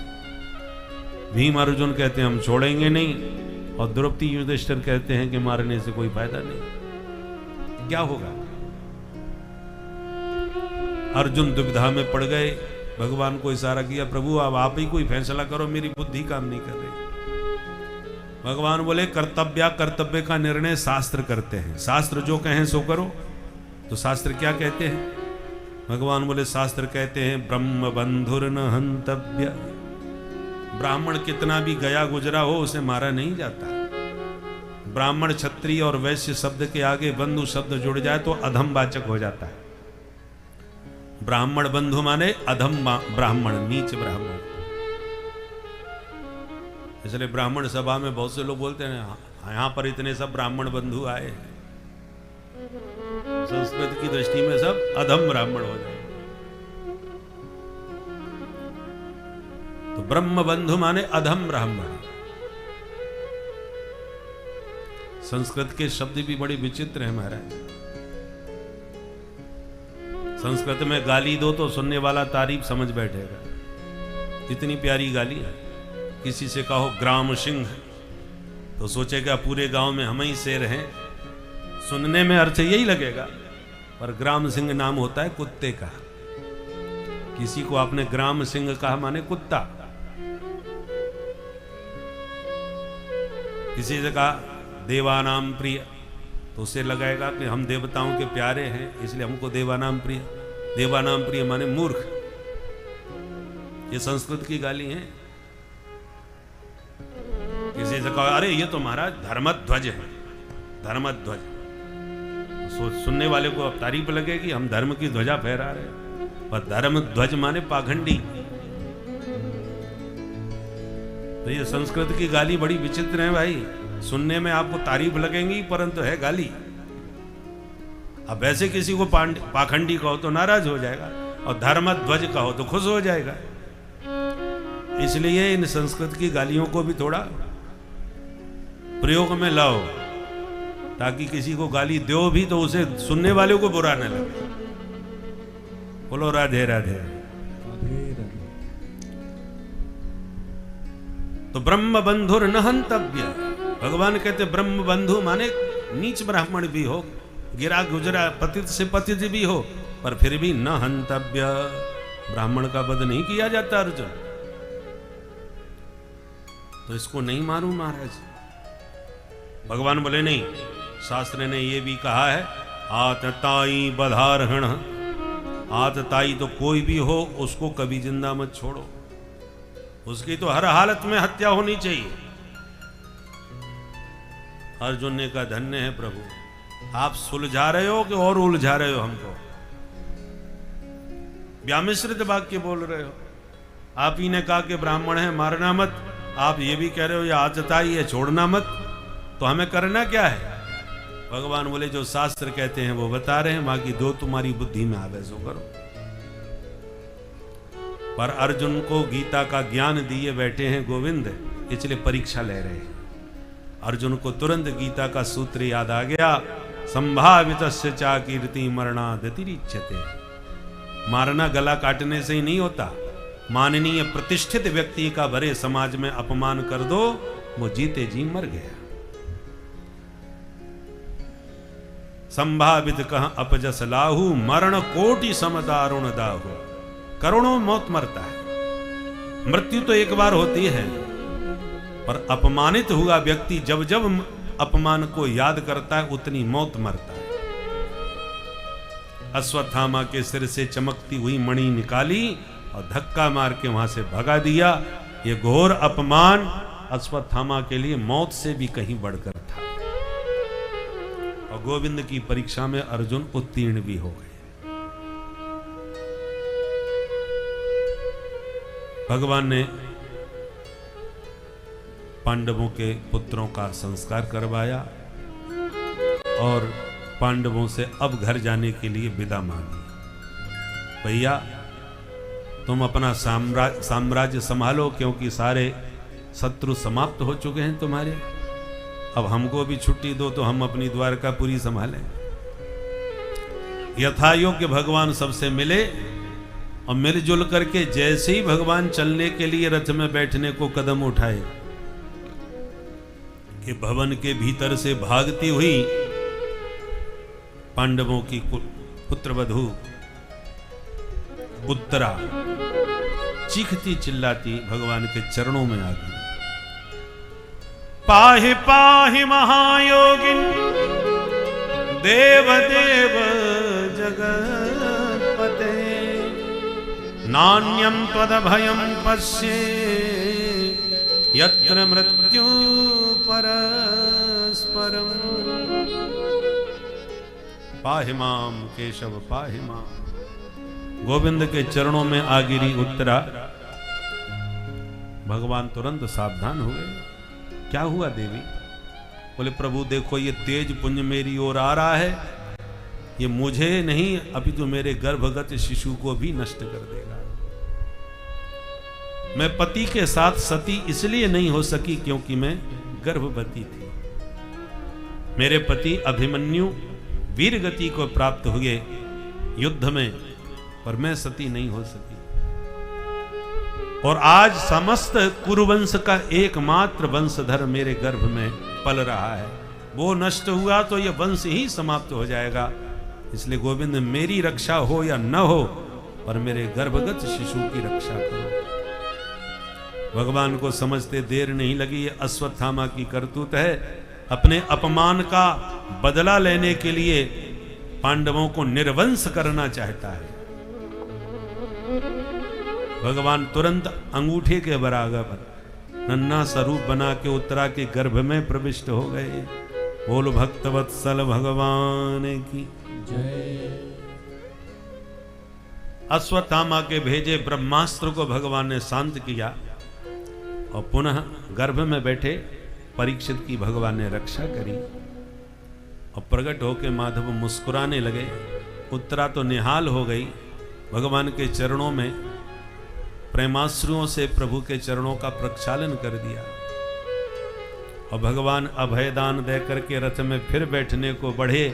भीम अर्जुन कहते हैं हम छोड़ेंगे नहीं, और द्रौपदी युधिष्ठिर कहते हैं कि मारने से कोई फायदा नहीं। क्या होगा? अर्जुन दुविधा में पड़ गए, भगवान को इशारा किया, प्रभु अब आप ही कोई फैसला करो, मेरी बुद्धि काम नहीं कर रही। भगवान बोले, कर्तव्य का निर्णय शास्त्र करते हैं, शास्त्र जो कहें सो करो। तो शास्त्र क्या कहते हैं? भगवान बोले शास्त्र कहते हैं ब्रह्म बंधुर न हंतव्य। ब्राह्मण कितना भी गया गुजरा हो उसे मारा नहीं जाता। ब्राह्मण क्षत्रिय और वैश्य शब्द के आगे बंधु शब्द जुड़ जाए तो अधमवाचक हो जाता है। ब्राह्मण बंधु माने अधम ब्राह्मण, नीच ब्राह्मण। इसलिए ब्राह्मण सभा में बहुत से लोग बोलते हैं यहां पर इतने सब ब्राह्मण बंधु आए हैं, संस्कृत की दृष्टि में सब अधम ब्राह्मण हो जाए। तो ब्रह्म बंधु माने अधम ब्राह्मण। संस्कृत के शब्द भी बड़े विचित्र हैं महाराज। संस्कृत में गाली दो तो सुनने वाला तारीफ समझ बैठेगा, इतनी प्यारी गाली है। किसी से कहो ग्राम सिंह तो सोचेगा पूरे गांव में हम ही शेर हैं, सुनने में अर्थ यही लगेगा, पर ग्राम सिंह नाम होता है कुत्ते का। किसी को आपने ग्राम सिंह कहा माने कुत्ता। किसी से कहा देवानाम प्रिय तो उसे लगाएगा कि हम देवताओं के प्यारे हैं इसलिए हमको देवानाम प्रिय। देवानाम प्रिय माने मूर्ख। ये संस्कृत की गाली है। किसी से कहा अरे ये तो महाराज धर्मध्वज है, धर्मध्वज, सुनने वाले को अब तारीफ लगेगी हम धर्म की ध्वजा फहरा रहे हैं, पर धर्मध्वज माने पाखंडी। तो ये संस्कृत की गाली बड़ी विचित्र है भाई। सुनने में आपको तारीफ लगेंगी परंतु है गाली। अब ऐसे किसी को पाखंडी कहो तो नाराज हो जाएगा और धर्मध्वज कहो तो खुश हो जाएगा। इसलिए इन संस्कृत की गालियों को भी थोड़ा प्रयोग में लाओ ताकि किसी को गाली दो भी तो उसे सुनने वाले को बुरा न लगे। बोलो राधे राधे। तो ब्रह्म बंधुर न हंतव्य। भगवान कहते ब्रह्म बंधु माने नीच ब्राह्मण भी हो, गिरा गुजरा पतित से पतित भी हो, पर फिर भी न हंतव्य, ब्राह्मण का वध नहीं किया जाता अर्जुन। तो इसको नहीं मारूं महाराज। भगवान बोले नहीं, शास्त्र ने ये भी कहा है आतताई बधारहण। आतताई तो कोई भी हो उसको कभी जिंदा मत छोड़ो, उसकी तो हर हालत में हत्या होनी चाहिए। अर्जुन ने कहा धन्य है प्रभु, आप सुलझा रहे हो कि और उलझा रहे हो हमको। व्यामिश्रित वाक्य बोल रहे हो। आप ही ने कहा कि ब्राह्मण है मारना मत, आप ये भी कह रहे हो ये आतताई है छोड़ना मत, तो हमें करना क्या है? भगवान बोले जो शास्त्र कहते हैं वो बता रहे हैं, बाकी जो तुम्हारी बुद्धि में आवे सो करो। पर अर्जुन को गीता का ज्ञान दिए बैठे हैं गोविंद, इसलिए परीक्षा ले रहे हैं। अर्जुन को तुरंत गीता का सूत्र याद आ गया, संभावितस्य चा कीर्ति मरणादतिरिच्यते। मारना गला काटने से ही नहीं होता, माननीय प्रतिष्ठित व्यक्ति का भरे समाज में अपमान कर दो, वो जीते जी मर गया। संभावित कह अपजस लाहू, मरण कोटि समदारुण दाहू। करोड़ों मौत मरता है, मृत्यु तो एक बार होती है, पर अपमानित हुआ व्यक्ति जब जब अपमान को याद करता है उतनी मौत मरता है। अश्वत्थामा के सिर से चमकती हुई मणि निकाली और धक्का मार के वहां से भगा दिया। ये घोर अपमान अश्वत्थामा के लिए मौत से भी कहीं बढ़कर था। और गोविंद की परीक्षा में अर्जुन उत्तीर्ण भी हो गए। भगवान ने पांडवों के पुत्रों का संस्कार करवाया और पांडवों से अब घर जाने के लिए विदा मांगी। भैया तुम अपना साम्राज्य संभालो, क्योंकि सारे शत्रु समाप्त हो चुके हैं तुम्हारे। अब हमको भी छुट्टी दो तो हम अपनी द्वारकापुरी संभालें। यथायोग्य भगवान सबसे मिले और मिलजुल करके जैसे ही भगवान चलने के लिए रथ में बैठने को कदम उठाए कि भवन के भीतर से भागती हुई पांडवों की पुत्रवधू उत्तरा चीखती चिल्लाती भगवान के चरणों में आ गई। पाहि पाहि महायोगिन देव देव जगत्पते नान्यं त्वदभयं पश्ये यत्र मृत्यु परस्परम्। पाहि मां केशव पाहि मां। गोविंद के चरणों में आ गिरी उत्तरा। भगवान तुरंत सावधान हुए। क्या हुआ देवी? बोले प्रभु देखो ये तेज पुंज मेरी ओर आ रहा है, ये मुझे नहीं अभी तो मेरे गर्भगत शिशु को भी नष्ट कर देगा। मैं पति के साथ सती इसलिए नहीं हो सकी क्योंकि मैं गर्भवती थी। मेरे पति अभिमन्यु वीर गति को प्राप्त हुए युद्ध में, पर मैं सती नहीं हो सकी। और आज समस्त कुरुवंश का एकमात्र वंशधर मेरे गर्भ में पल रहा है, वो नष्ट हुआ तो ये वंश ही समाप्त हो जाएगा। इसलिए गोविंद मेरी रक्षा हो या न हो, पर मेरे गर्भगत शिशु की रक्षा करो। भगवान को समझते देर नहीं लगी, ये अश्वत्थामा की करतूत है। अपने अपमान का बदला लेने के लिए पांडवों को निर्वंश करना चाहता है। भगवान तुरंत अंगूठे के बराबर नन्हा स्वरूप बना के उत्तरा के गर्भ में प्रविष्ट हो गए। बोल भक्तवत्सल भगवान की जय। अश्वत्थामा के भेजे ब्रह्मास्त्र को भगवान ने शांत किया और पुनः गर्भ में बैठे परीक्षित की भगवान ने रक्षा करी। और प्रकट होकर माधव मुस्कुराने लगे। उत्तरा तो निहाल हो गई, भगवान के चरणों में प्रेमाश्रुओं से प्रभु के चरणों का प्रक्षालन कर दिया। और भगवान अभयदान दे करके रथ में फिर बैठने को बढ़े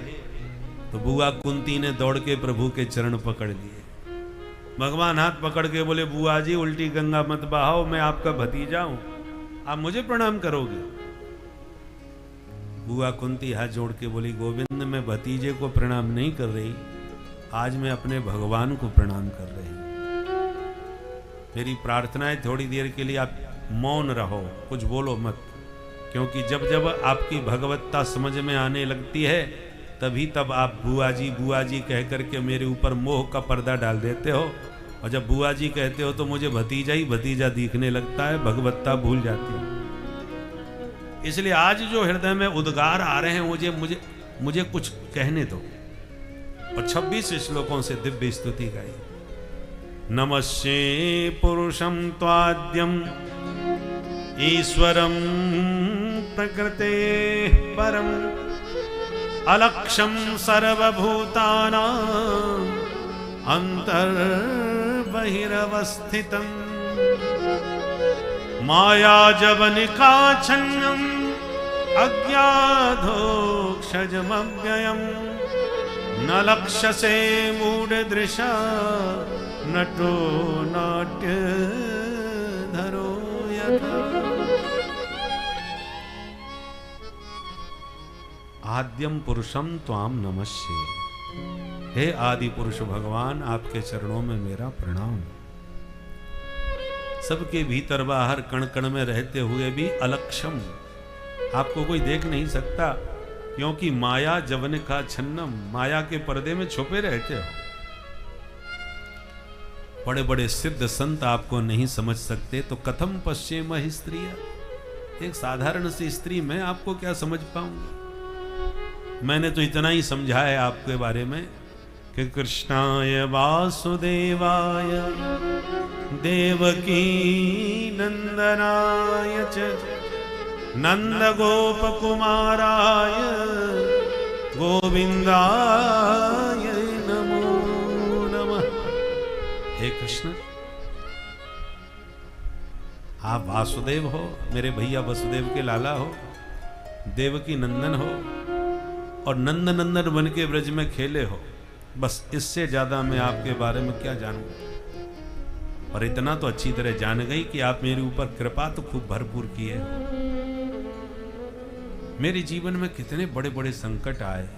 तो बुआ कुंती ने दौड़ के प्रभु के चरण पकड़ लिए। भगवान हाथ पकड़ के बोले बुआ जी उल्टी गंगा मत बहाओ, मैं आपका भतीजा हूं, आप मुझे प्रणाम करोगे? बुआ कुंती हाथ जोड़ के बोली गोविंद मैं भतीजे को प्रणाम नहीं कर रही, आज मैं अपने भगवान को प्रणाम कर रही हूं। मेरी प्रार्थना है थोड़ी देर के लिए आप मौन रहो, कुछ बोलो मत, क्योंकि जब जब आपकी भगवत्ता समझ में आने लगती है तभी तब आप बुआ जी कह करके मेरे ऊपर मोह का पर्दा डाल देते हो। और जब बुआ जी कहते हो तो मुझे भतीजा ही भतीजा दिखने लगता है, भगवत्ता भूल जाती है। इसलिए आज जो हृदय में उद्गार आ रहे हैं मुझे कुछ कहने दो। और 26 श्लोकों से दिव्य स्तुति गाई। नमस्ये पुरुषं त्वाद्यं ईश्वरं प्रकृते परम अलक्ष्यं सर्वभूतानां अंतर्बहिरवस्थितं मायाजवनिकाच्छन्नम् अज्ञाधोक्षजमव्ययम् न लक्ष्यसे मूढदृशा नटो नाट्य धरो यथा। आद्यम पुरुषम त्वाम नमस्ये। हे आदि पुरुष भगवान आपके चरणों में मेरा प्रणाम। सबके भीतर बाहर कण कण में रहते हुए भी अलक्षम, आपको कोई देख नहीं सकता क्योंकि माया जवन का छन्नम, माया के पर्दे में छुपे रहते हो। बड़े बड़े सिद्ध संत आपको नहीं समझ सकते तो कथम पश्चिम ही स्त्री, एक साधारण सी स्त्री मैं आपको क्या समझ पाऊंगी। मैंने तो इतना ही समझा है आपके बारे में कि कृष्णाय वासुदेवाय देवकी नंदनाय च नंद गोप कुमाराय गोविंदाय नमो नमः। हे कृष्ण आप वासुदेव हो, मेरे भैया वसुदेव के लाला हो, देवकी नंदन हो और नंद नंदन बन के ब्रज में खेले हो। बस इससे ज्यादा मैं आपके बारे में क्या जानूं। और इतना तो अच्छी तरह जान गई कि आप मेरे ऊपर कृपा तो खूब भरपूर किए हो। मेरे जीवन में कितने बड़े बड़े संकट आए,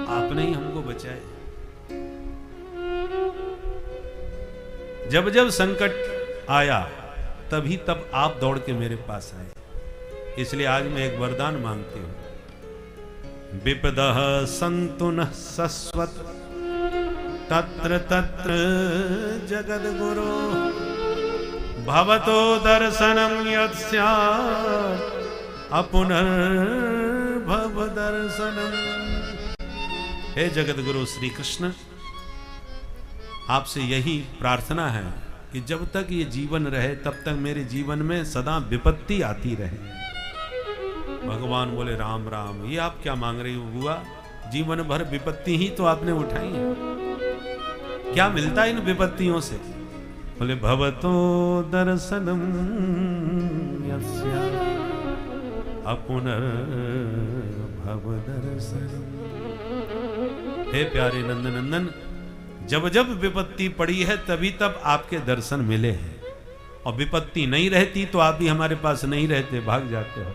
आपने ही हमको बचाए। जब जब संकट आया तभी तब आप दौड़ के मेरे पास आए। इसलिए आज मैं एक वरदान मांगती हूं। विपदः सन्तु नः शश्वत् तत्र तत्र जगद्गुरो भवतो दर्शनं यत्स्यात् अपुनर्भव दर्शनम। हे जगद्गुरु श्री कृष्ण, आपसे यही प्रार्थना है कि जब तक ये जीवन रहे तब तक मेरे जीवन में सदा विपत्ति आती रहे। भगवान बोले राम राम, ये आप क्या मांग रही हो बुआ? जीवन भर विपत्ति ही तो आपने उठाई है, क्या मिलता है इन विपत्तियों से? बोले भवतो दर्शनम यस्या अपुनर्भव दर्शनम। हे प्यारे नंदनंदन, जब जब विपत्ति पड़ी है तभी तब आपके दर्शन मिले हैं, और विपत्ति नहीं रहती तो आप भी हमारे पास नहीं रहते, भाग जाते हो।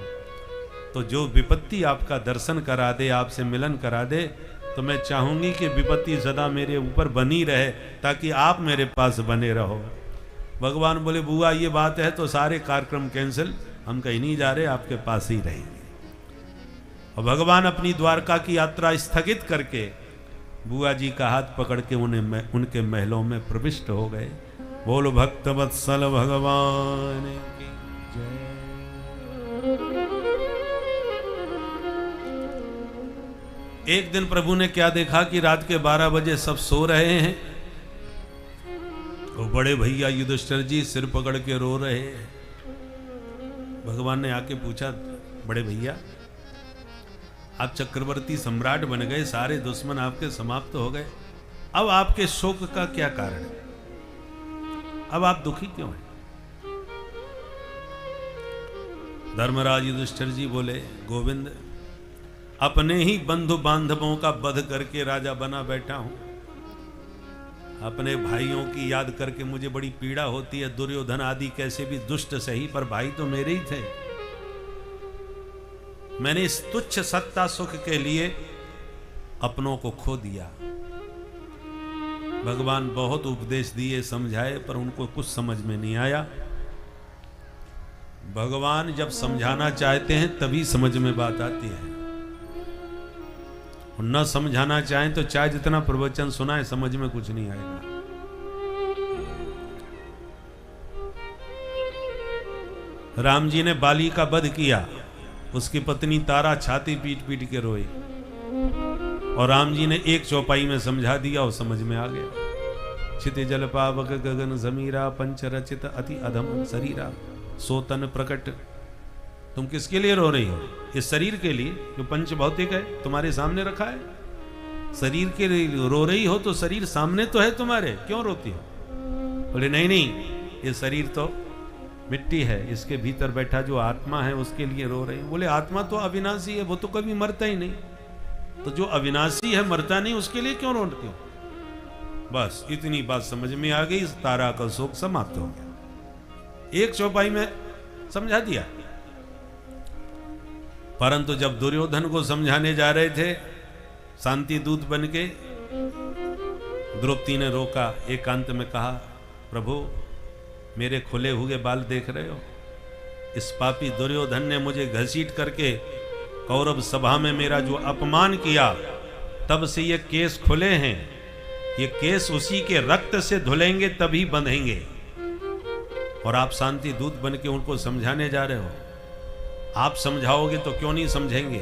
तो जो विपत्ति आपका दर्शन करा दे, आपसे मिलन करा दे, तो मैं चाहूंगी कि विपत्ति सदा मेरे ऊपर बनी रहे ताकि आप मेरे पास बने रहो। भगवान बोले बुआ ये बात है तो सारे कार्यक्रम कैंसिल, हम कहीं नहीं जा रहे, आपके पास ही रहेंगे। और भगवान अपनी द्वारका की यात्रा स्थगित करके बुआ जी का हाथ पकड़ के उनके महलों में प्रविष्ट हो गए। बोलो भक्त वत्सल भगवान की जय। एक दिन प्रभु ने क्या देखा कि रात के 12 बजे सब सो रहे हैं, वो बड़े भैया युधिष्ठिर जी सिर पकड़ के रो रहे हैं। भगवान ने आके पूछा, बड़े भैया आप चक्रवर्ती सम्राट बन गए, सारे दुश्मन आपके समाप्त हो गए, अब आपके शोक का क्या कारण है? अब आप दुखी क्यों हैं? धर्मराज युधिष्ठिर जी बोले, गोविंद अपने ही बंधु बांधवों का वध करके राजा बना बैठा हूं, अपने भाइयों की याद करके मुझे बड़ी पीड़ा होती है। दुर्योधन आदि कैसे भी दुष्ट सही, पर भाई तो मेरे ही थे। मैंने इस तुच्छ सत्ता सुख के लिए अपनों को खो दिया। भगवान बहुत उपदेश दिए, समझाए, पर उनको कुछ समझ में नहीं आया। भगवान जब समझाना चाहते हैं तभी समझ में बात आती है, न समझाना चाहें तो चाहे जितना प्रवचन सुनाए समझ में कुछ नहीं आएगा। राम जी ने बाली का वध किया, उसकी पत्नी तारा छाती पीट पीट के रोई, और राम जी ने एक चौपाई में समझा दिया और समझ में आ गया। छित जल पावक गगन जमीरा पंच रचित अति अधम शरीरा सोतन प्रकट। तुम किसके लिए रो रही हो? इस शरीर के लिए जो पंच भौतिक है तुम्हारे सामने रखा है, शरीर के लिए रो रही हो तो शरीर सामने तो है तुम्हारे, क्यों रोती हो? बोले नहीं नहीं, ये शरीर तो मिट्टी है, इसके भीतर बैठा जो आत्मा है उसके लिए रो रही है। बोले आत्मा तो अविनाशी है, वो तो कभी मरता ही नहीं, तो जो अविनाशी है मरता नहीं उसके लिए क्यों रोते हो? बस इतनी बात समझ में आ गई, तारा का शोक समाप्त हो गया, एक चौपाई में समझा दिया। परंतु जब दुर्योधन को समझाने जा रहे थे शांति दूत बनके, द्रौपदी ने रोका, एकांत में कहा, प्रभु मेरे खुले हुए बाल देख रहे हो? इस पापी दुर्योधन ने मुझे घसीट करके कौरव सभा में मेरा जो अपमान किया, तब से ये केस खुले हैं, ये केस उसी के रक्त से धुलेंगे तभी बंधेंगे। और आप शांति दूत बनके उनको समझाने जा रहे हो, आप समझाओगे तो क्यों नहीं समझेंगे?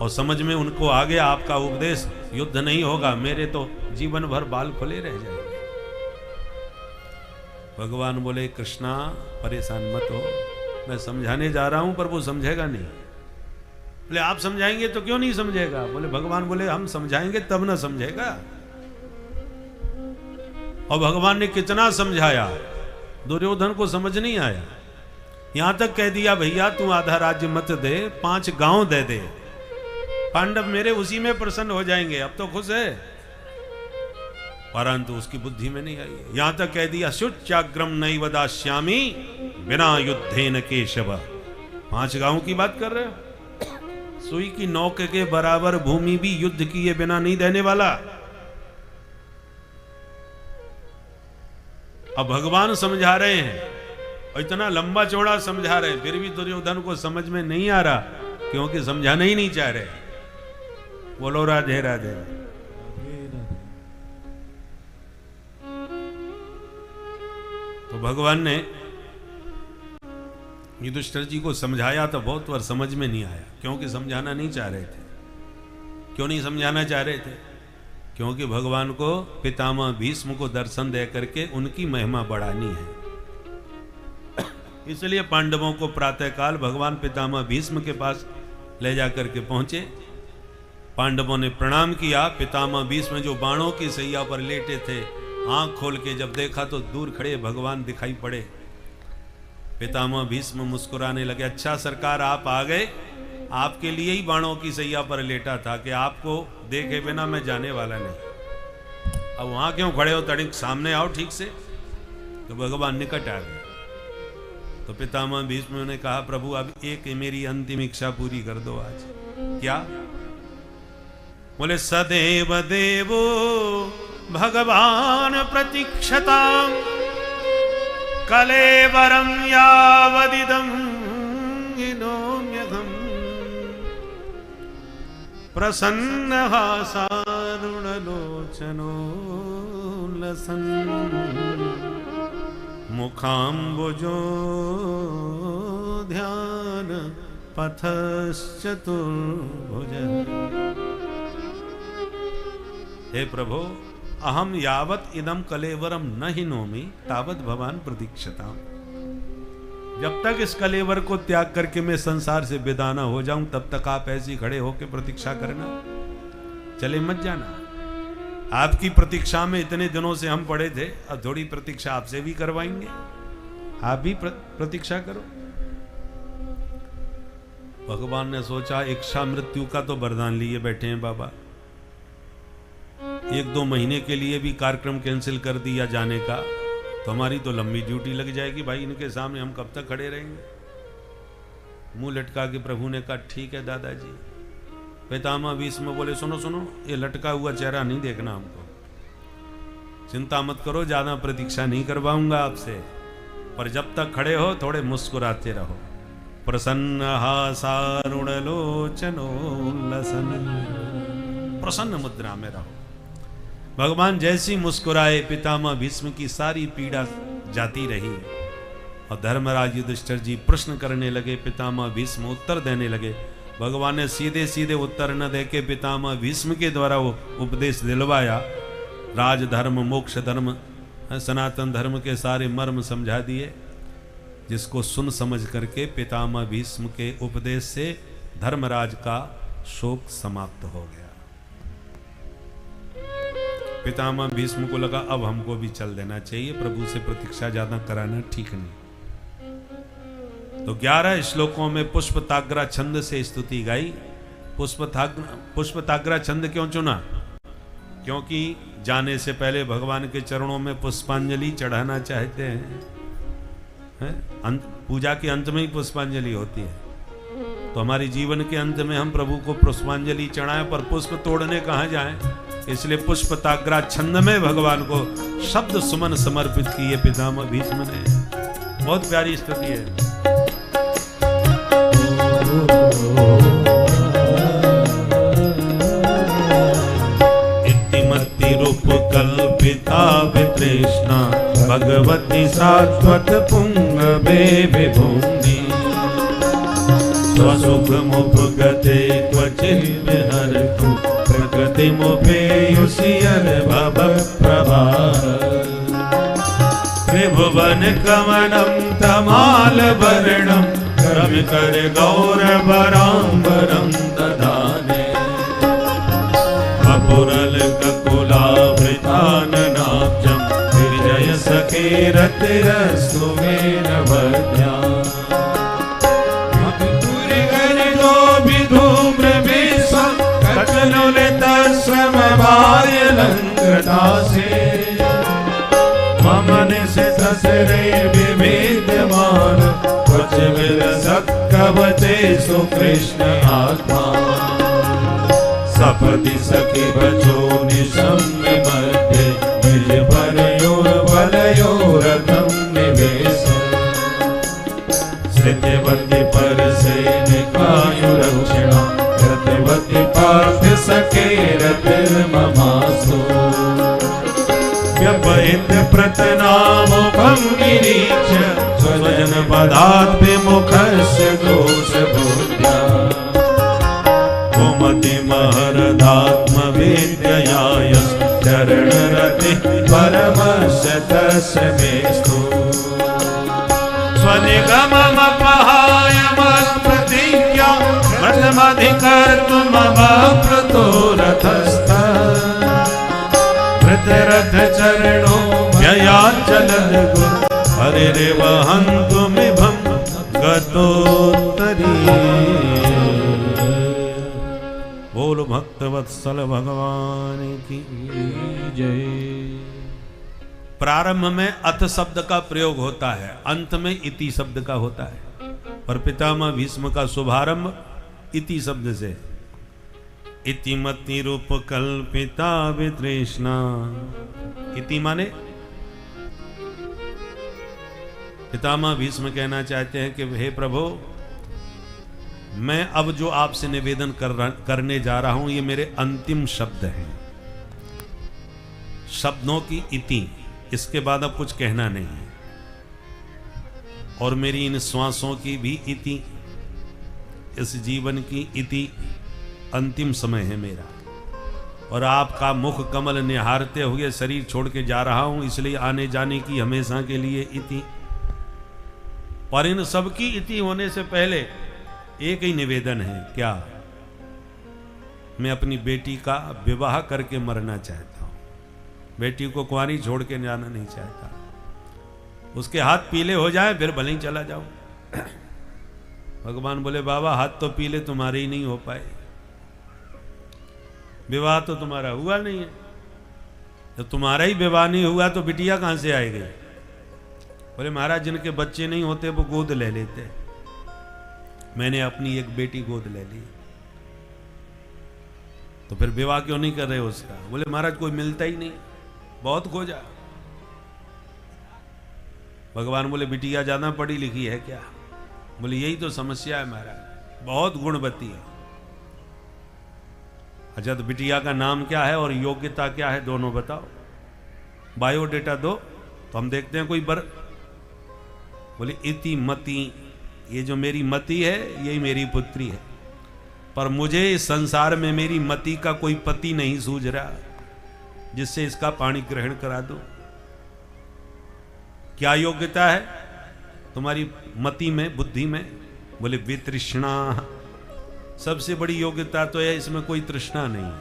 और समझ में उनको आ गया आपका उपदेश, युद्ध नहीं होगा, मेरे तो जीवन भर बाल खुले रह जाएंगे। भगवान बोले, कृष्णा परेशान मत हो, मैं समझाने जा रहा हूं पर वो समझेगा नहीं। बोले आप समझाएंगे तो क्यों नहीं समझेगा? बोले भगवान बोले हम समझाएंगे तब ना समझेगा। और भगवान ने कितना समझाया, दुर्योधन को समझ नहीं आया। यहां तक कह दिया, भैया तू आधा राज्य मत दे, 5 गांव दे दे, पांडव मेरे उसी में प्रसन्न हो जाएंगे, अब तो खुश है। परंतु उसकी बुद्धि में नहीं आई। यहां तक कह दिया, शुच्याग्रम नैव दास्यामि बिना युद्धेन केशव। 5 गांव की बात कर रहे हो? सुई की नोक के बराबर भूमि भी युद्ध किए बिना नहीं देने वाला। अब भगवान समझा रहे हैं और इतना लंबा चौड़ा समझा रहे हैं, फिर भी दुर्योधन को समझ में नहीं आ रहा, क्योंकि समझाना ही नहीं चाह रहे। बोलो राधे राधे। तो भगवान ने युधिष्ठिर जी को समझाया तो बहुत बार समझ में नहीं आया, क्योंकि समझाना नहीं चाह रहे थे। क्यों नहीं समझाना चाह रहे थे? क्योंकि भगवान को पितामह भीष्म को दर्शन दे करके उनकी महिमा बढ़ानी है। इसलिए पांडवों को प्रातःकाल भगवान पितामह भीष्म के पास ले जाकर के पहुंचे। पांडवों ने प्रणाम किया। पितामह भीष्म जो बाणों की सैया पर लेटे थे, आंख खोल के जब देखा तो दूर खड़े भगवान दिखाई पड़े। पितामह भीष्म मुस्कुराने लगे, अच्छा सरकार आप आ गए, आपके लिए ही बाणों की सैया पर लेटा था कि आपको देखे बिना मैं जाने वाला नहीं। अब वहां क्यों खड़े हो, तड़िक सामने आओ ठीक से। तो भगवान निकट आ गए। तो पितामह भीष्म ने कहा, प्रभु अब एक मेरी अंतिम इच्छा पूरी कर दो आज। क्या? बोले, सदैव देवो भगवान प्रतीक्षताम् कलेवरं यावदिदं गिनोम्यहम् प्रसन्नः सारुणलोचनो लसन् मुखाम्बुजो ध्यान पथश्चतुर्भुज। हे प्रभो, अहम यावत इदम कलेवरम न हिनोमि तावत भवान प्रतीक्षताम्। जब तक इस कलेवर को त्याग करके मैं संसार से विदा न हो जाऊं, तब तक आप ऐसी खड़े होकर प्रतीक्षा करना, चले मत जाना। आपकी प्रतीक्षा में इतने दिनों से हम पड़े थे, अब थोड़ी प्रतीक्षा आपसे भी करवाएंगे, आप भी प्रतीक्षा करो। भगवान ने सोचा, इच्छा मृत्यु का तो वरदान लिए बैठे हैं बाबा, 1-2 महीने के लिए भी कार्यक्रम कैंसिल कर दिया जाने का तो हमारी तो लंबी ड्यूटी लग जाएगी भाई, इनके सामने हम कब तक खड़े रहेंगे। मुंह लटका के प्रभु ने कहा, ठीक है दादाजी। पितामह भीष्म बोले, सुनो सुनो, ये लटका हुआ चेहरा नहीं देखना हमको, चिंता मत करो, ज्यादा प्रतीक्षा नहीं करवाऊंगा आपसे, पर जब तक खड़े हो थोड़े मुस्कुराते रहो। प्रसन्न हासारुण लोचनो लसन, प्रसन्न मुद्रा में रहो। भगवान जैसी मुस्कुराए, पितामह भीष्म की सारी पीड़ा जाती रही। और धर्मराज युधिष्ठिर जी प्रश्न करने लगे, पितामह भीष्म उत्तर देने लगे। भगवान ने सीधे सीधे उत्तर न देके पितामह भीष्म के द्वारा वो उपदेश दिलवाया। राजधर्म, मोक्ष धर्म, सनातन धर्म के सारे मर्म समझा दिए, जिसको सुन समझ करके पितामह भीष्म के उपदेश से धर्मराज का शोक समाप्त हो गया। पितामह भीष्म को लगा अब हमको भी चल देना चाहिए, प्रभु से प्रतीक्षा ज्यादा कराना ठीक नहीं। तो 11 श्लोकों में पुष्पताग्रा छंद से स्तुति गाई। पुष्पताग्रा छंद क्यों चुना? क्योंकि जाने से पहले भगवान के चरणों में पुष्पांजलि चढ़ाना चाहते हैं। पूजा के अंत में ही पुष्पांजलि होती है, तो हमारी जीवन के अंत में हम प्रभु को पुष्पांजलि चढ़ाएं, पर पुष्प तोड़ने कहाँ जाएं। इसलिए पुष्पताग्रा छंद में भगवान को शब्द सुमन समर्पित किए पितामह भीष्म ने। बहुत प्यारी स्तुति है। इतिमति रूप कल्पिता वितृष्णा भगवती शाश्वत पुंगवे विभूमि स्वसुख मुपगते क्वचित् विहरतु प्रकृति मुपेयुषियन भव प्रभार त्रिभुवन कमनं तमाल वर्णं रवि कर गौरवराम्बरं ददाने अपुरल ककुलावृताननाब्जं विजय सखे रतिरस्तु मेन वद्या ममन से ससरे विविद्यमान कुछ विरसत कवचे सुकृष्ण आत्मा सपति सखी बचो निशम्य मध्य निज परयोर बलयोरथम निवेश सत्यवती पर से निकायुरक्षणा रतिवती पार्थ सखे रतिर्ममासो व्यपहित प्रतनामोघं गिरि क्रोधात् विमुखस्य दोषबुद्ध्या कुमति महरदात्मविद्यया यश्चरणरतिः परमस्य तस्य मेस्तु स्वनिगममपहाय मत्प्रतिज्ञा व्रतमधिकर्तुमवाप्लुतो रथस्थः कृतरथ चरणो व्ययाचलन् गुरु हरिरेव हन्तुमिभं गतोत्तरी। बोल भक्तवत्सल भगवान की जय। प्रारंभ में अथ शब्द का प्रयोग होता है, अंत में इति शब्द का होता है। पर पितामह भीष्म का शुभारंभ इति शब्द से। इति मति रूप कल्पिता वितृष्णा। इति माने पितामह भीष्म कहना चाहते हैं कि हे प्रभु, मैं अब जो आपसे निवेदन करने जा रहा हूं ये मेरे अंतिम शब्द हैं, शब्दों की इति, इसके बाद अब कुछ कहना नहीं है। और मेरी इन श्वासों की भी इति, इस जीवन की इति, अंतिम समय है मेरा। और आपका मुख कमल निहारते हुए शरीर छोड़ के जा रहा हूं, इसलिए आने जाने की हमेशा के लिए इति। पर इन सब की इति होने से पहले एक ही निवेदन है, क्या? मैं अपनी बेटी का विवाह करके मरना चाहता हूं। बेटी को कुंवारी छोड़ के जाना नहीं चाहता। उसके हाथ पीले हो जाए फिर भले ही चला जाऊं। भगवान बोले बाबा हाथ तो पीले तुम्हारे ही नहीं हो पाए, विवाह तो तुम्हारा हुआ नहीं है। जब तुम्हारा ही विवाह नहीं हुआ तो बिटिया कहां से आएगी? बोले महाराज जिनके बच्चे नहीं होते वो गोद ले लेते, मैंने अपनी एक बेटी गोद ले ली, तो फिर विवाह क्यों नहीं कर रहे उसका? बोले महाराज कोई मिलता ही नहीं, बहुत खोजा। भगवान बोले बिटिया ज्यादा पढ़ी लिखी है क्या? बोले यही तो समस्या है महाराज, बहुत गुणवती है। अच्छा तो बिटिया का नाम क्या है और योग्यता क्या है, दोनों बताओ, बायोडेटा दो तो हम देखते हैं कोई बोले इति मति, ये जो मेरी मति है यही मेरी पुत्री है, पर मुझे इस संसार में मेरी मति का कोई पति नहीं सूझ रहा जिससे इसका पाणी ग्रहण करा दो। क्या योग्यता है तुम्हारी मति में, बुद्धि में? बोले वितृष्णा, सबसे बड़ी योग्यता तो है इसमें कोई तृष्णा नहीं है।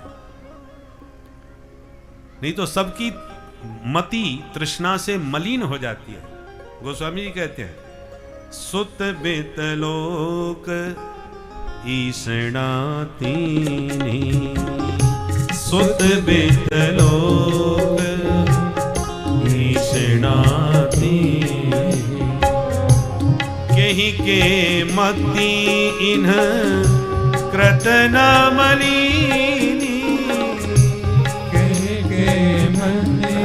नहीं तो सबकी मति तृष्णा से मलिन हो जाती है। गोस्वामी जी कहते हैं सुत बेतलोक ईषणातीनि, सुत बेतलोक ईषणातीनि, कहीं के मति इन्ह कृतना मलिनी, कहीं के मति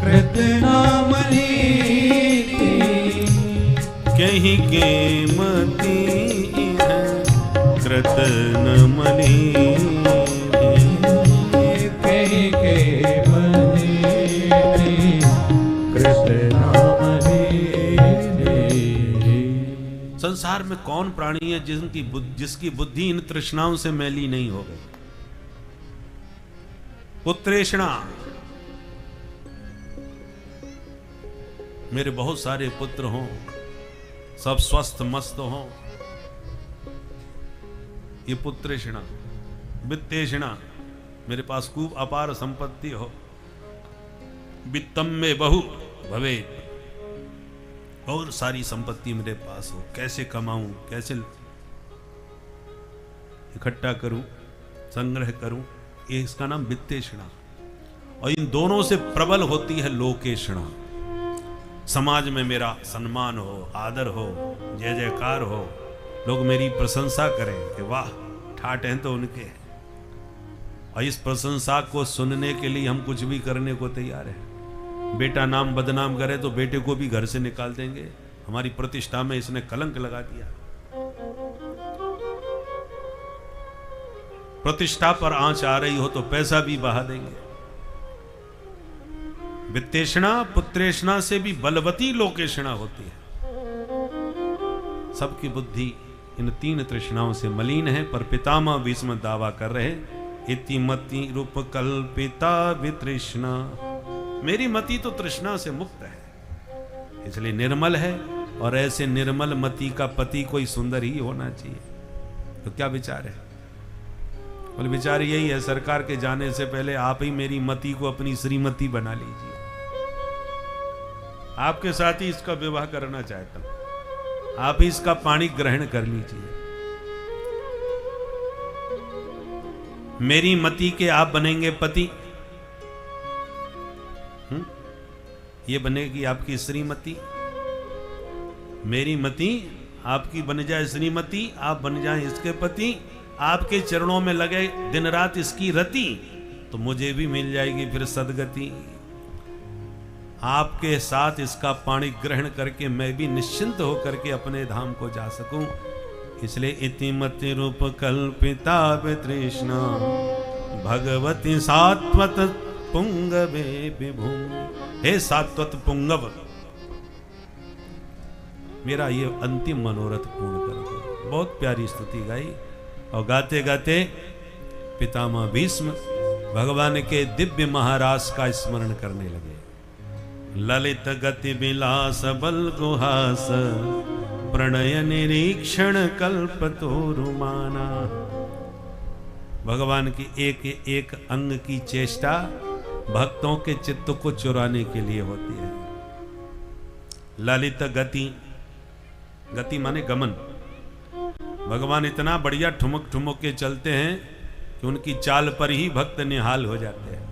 कृतना मलिनी, कहीं के मति कृतन मलिनी, कहीं के मति कृतना मलिनी। संसार में कौन प्राणी है जिसकी बुद्धि इन तृष्णाओं से मैली नहीं हो गई? पुत्रेषणा, मेरे बहुत सारे पुत्र हों, सब स्वस्थ मस्त हों, ये पुत्रेषणा। वित्तेषणा, मेरे पास खूब अपार संपत्ति हो, वित्तम में बहु भवे, और सारी संपत्ति मेरे पास हो, कैसे कमाऊं, कैसे इकट्ठा करूं, संग्रह करूं, ये इसका नाम वित्तेषणा। और इन दोनों से प्रबल होती है लोकेषणा, समाज में मेरा सम्मान हो, आदर हो, जय जयकार हो, लोग मेरी प्रशंसा करें कि वाह ठाट हैं तो उनके। और इस प्रशंसा को सुनने के लिए हम कुछ भी करने को तैयार हैं। बेटा नाम बदनाम करे तो बेटे को भी घर से निकाल देंगे, हमारी प्रतिष्ठा में इसने कलंक लगा दिया। प्रतिष्ठा पर आंच आ रही हो तो पैसा भी बहा देंगे। वित्तेषणा पुत्रेषणा से भी बलवती लोकेषणा होती है। सबकी बुद्धि इन 3 तृष्णाओं से मलिन है, पर पितामह भीष्म दावा कर रहे, इति मति रूप कल्पिता वितृष्णा, मेरी मति तो तृष्णा से मुक्त है, इसलिए निर्मल है, और ऐसे निर्मल मति का पति कोई सुंदर ही होना चाहिए। तो क्या विचार है? बोले विचार यही है, सरकार के जाने से पहले आप ही मेरी मति को अपनी श्रीमती बना लीजिए, आपके साथ ही इसका विवाह करना चाहता हूं, आप ही इसका पानी ग्रहण कर लीजिए। मेरी मति के आप बनेंगे पति, ये बनेगी आपकी श्रीमती, मेरी मति आपकी बन जाए श्रीमती, आप बन जाए इसके पति, आपके चरणों में लगे दिन रात इसकी रति, तो मुझे भी मिल जाएगी फिर सदगति। आपके साथ इसका पानी ग्रहण करके मैं भी निश्चिंत होकर के अपने धाम को जा सकूं, इसलिए इति मति रूप कल्पिता वितृष्णा भगवती सात्वत पुंगवे विभूमि। हे सात्वत पुंगव, मेरा ये अंतिम मनोरथ पूर्ण कर दो। बहुत प्यारी स्तुति गाई, और गाते गाते पितामह भीष्म भगवान के दिव्य महारास का स्मरण करने लगे। ललित गति विलास बल गुहास प्रणय निरीक्षण कल्पतोरुमाना। भगवान की एक एक अंग की चेष्टा भक्तों के चित्त को चुराने के लिए होती है। ललित गति, गति माने गमन। भगवान इतना बढ़िया ठुमक ठुमक के चलते हैं कि उनकी चाल पर ही भक्त निहाल हो जाते हैं।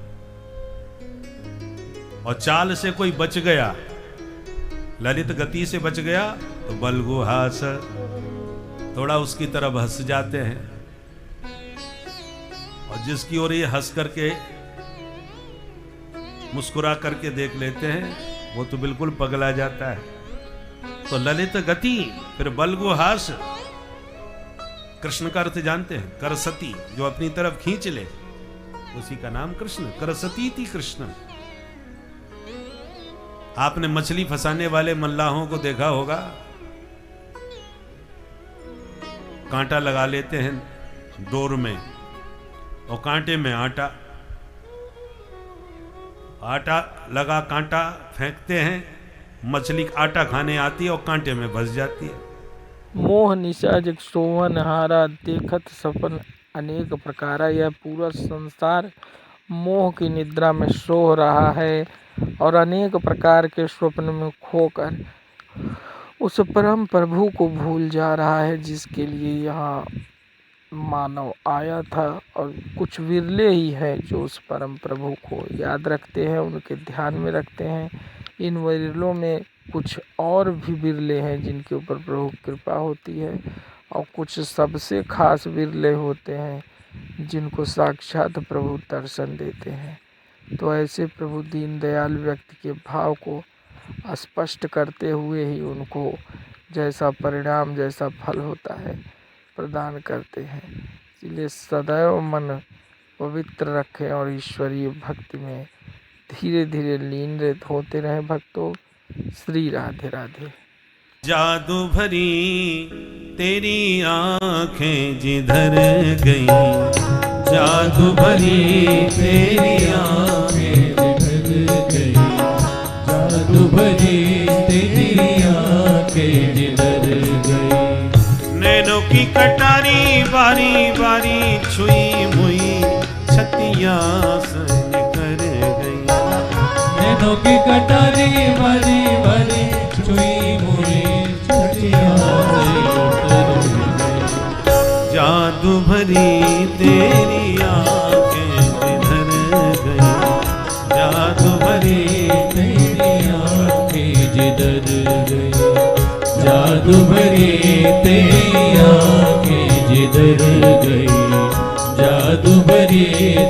और चाल से कोई बच गया, ललित गति से बच गया, तो बलगुहास, थोड़ा उसकी तरफ हंस जाते हैं, और जिसकी ओर ये हंस करके मुस्कुरा करके देख लेते हैं, वो तो बिल्कुल पगला जाता है। तो ललित गति, फिर बलगुहास। कृष्ण का अर्थ जानते हैं, करसती, जो अपनी तरफ खींच ले, उसी का नाम कृष्ण। करसती थी कृष्ण। आपने मछली फंसाने वाले मल्लाहों को देखा होगा, कांटा लगा लेते हैं डोर में, और कांटे में आटा, आटा लगा कांटा फेंकते हैं, मछली आटा खाने आती है और कांटे में फंस जाती है। मोह निशा जग सोहन हारा, देखत सपन अनेक प्रकारा। यह पूरा संसार मोह की निद्रा में सो रहा है और अनेक प्रकार के स्वप्न में खोकर उस परम प्रभु को भूल जा रहा है, जिसके लिए यहाँ मानव आया था। और कुछ विरले ही है जो उस परम प्रभु को याद रखते हैं, उनके ध्यान में रखते हैं। इन विरलों में कुछ और भी विरले हैं जिनके ऊपर प्रभु की कृपा होती है, और कुछ सबसे खास विरले होते हैं जिनको साक्षात प्रभु दर्शन देते हैं। तो ऐसे प्रभु दीन दयाल व्यक्ति के भाव को स्पष्ट करते हुए ही उनको जैसा परिणाम, जैसा फल होता है प्रदान करते हैं। इसलिए सदैव मन पवित्र रखें और ईश्वरीय भक्ति में धीरे धीरे लीन होते रहें भक्तों। श्री राधे राधे। जादू भरी तेरी आंखें जिधर गई, जादू भरी तेरी आंखें जिधर गई, जादू भरी तेरी आंखें जिधर गई। नैनों की कटारी बारी बारी छुई मुई छतिया सन कर गई। नैनों की कटारी बारी बारी छुई मुई छतिया कर गई। जादू भरी तेरी आंखें जिधर गई, जादू भरी तेरी आंखें जिधर गई, जादू भरी तेरी आंखें जिधर गई, जादू भरी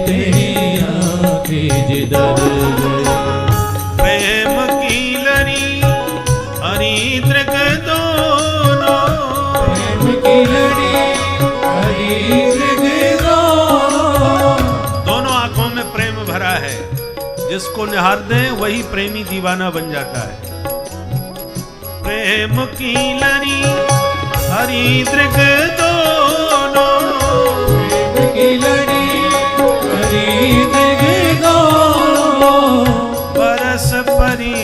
तेरी आंखें जिधर गई। प्रेम की लड़ी हरी दृग दोनों, प्रेम की लड़ी हरी दृग दोनों, दोनों आंखों में प्रेम भरा है। जिसको निहार दें वही प्रेमी दीवाना बन जाता है। प्रेम की लरी हरि दृग दोनों, प्रेम की लड़ी हरि दृग दोनों, बरस परी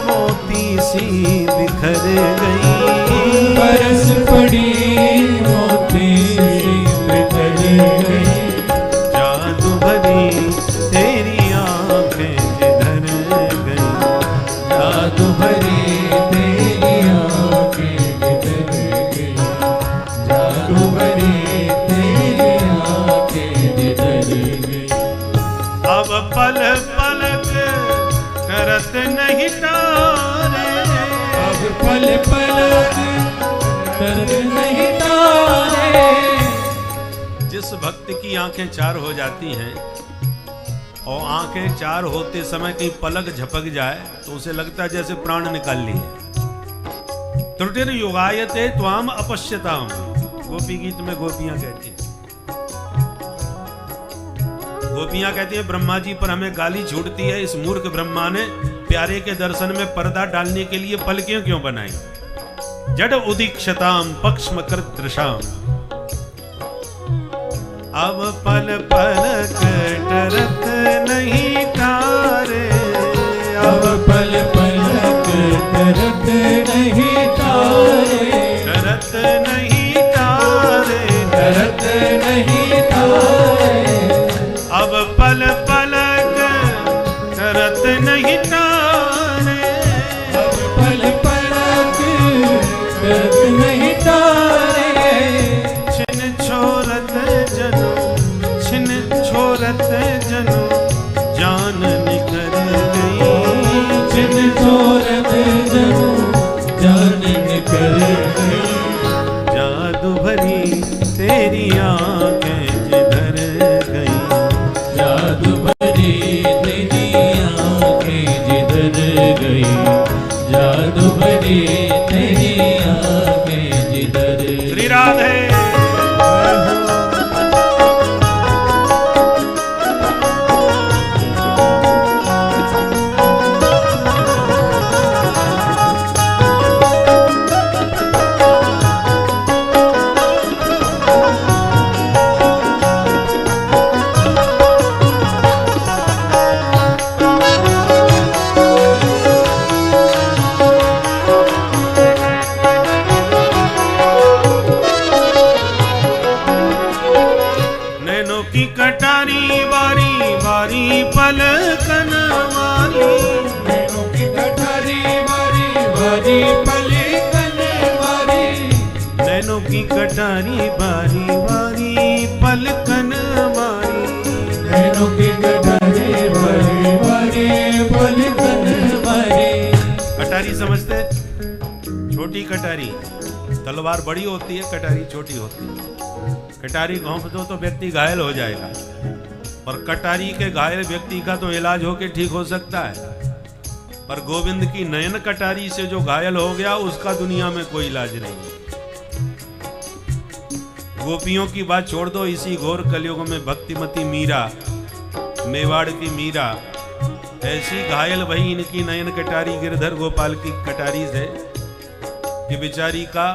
मोती सी बिखर गई, बरस पड़ी मोती सी बिखर गई, जादू भरी तेरी आंखें जिधर गई, जादू भरी तेरी आंखें जिधर गई, जादू भरी तेरी आंखें जिधर गई। अब पल पलक करत नहीं तारे, अब पल पलक दर्द नहीं तारे। जिस भक्त की आंखें चार हो जाती हैं और आंखें चार होते समय कहीं पलक झपक जाए तो उसे लगता है जैसे प्राण निकाल लिए। त्रुटिर युगायते त्वाम अपश्यताम, गोपी गीत में गोपियां कहती हैं। गोपियां कहती हैं ब्रह्मा जी पर हमें गाली छूटती है, इस मूर्ख ब्रह्मा ने प्यारे के दर्शन में पर्दा डालने के लिए पलकें क्यों बनाई। जड उदीक्षताम पक्षमकृत दृशाम, अब पल पलक डरत नहीं तारे, अब पल पलक डरत नहीं तारे, डरत नहीं तारे, डरत नहीं तारे। अब पल पलक डरत नहीं तारे, अब पल पलक डरत नहीं तारे। छिन छोरत जनो, छिन छोरत जनो जान निकल गई, जिन छोरत जनो जान निकल गई, जादू भरी तेरी आंखें जिधर गई, जादू भरी तेरी आंखें जिधर गई, जादू भरी तेरी आंखें जिधर गई। श्री राधे। नैनों की कटारी बारी बारी पलकन वाली, नैनों की कटारी बारी बारी पलकन वाली, नैनों की कटारी बारी बारी पलकन वाली, नैनों की कटारी बारी बारी पलकन वाली। कटारी समझते? छोटी कटारी, तलवार बड़ी होती है, कटारी छोटी होती है। कटारी घोंप दो तो व्यक्ति घायल हो जाएगा, और कटारी के घायल व्यक्ति का तो इलाज होके ठीक हो सकता है, पर गोविंद की नयन कटारी से जो घायल हो गया उसका दुनिया में कोई इलाज नहीं। गोपियों की बात छोड़ दो, इसी घोर कलयुग में भक्तिमती मीरा, मेवाड़ की मीरा, ऐसी घायल वही इनकी नयन कटारी गिरधर गोपाल की कटारी से कि बेचारी का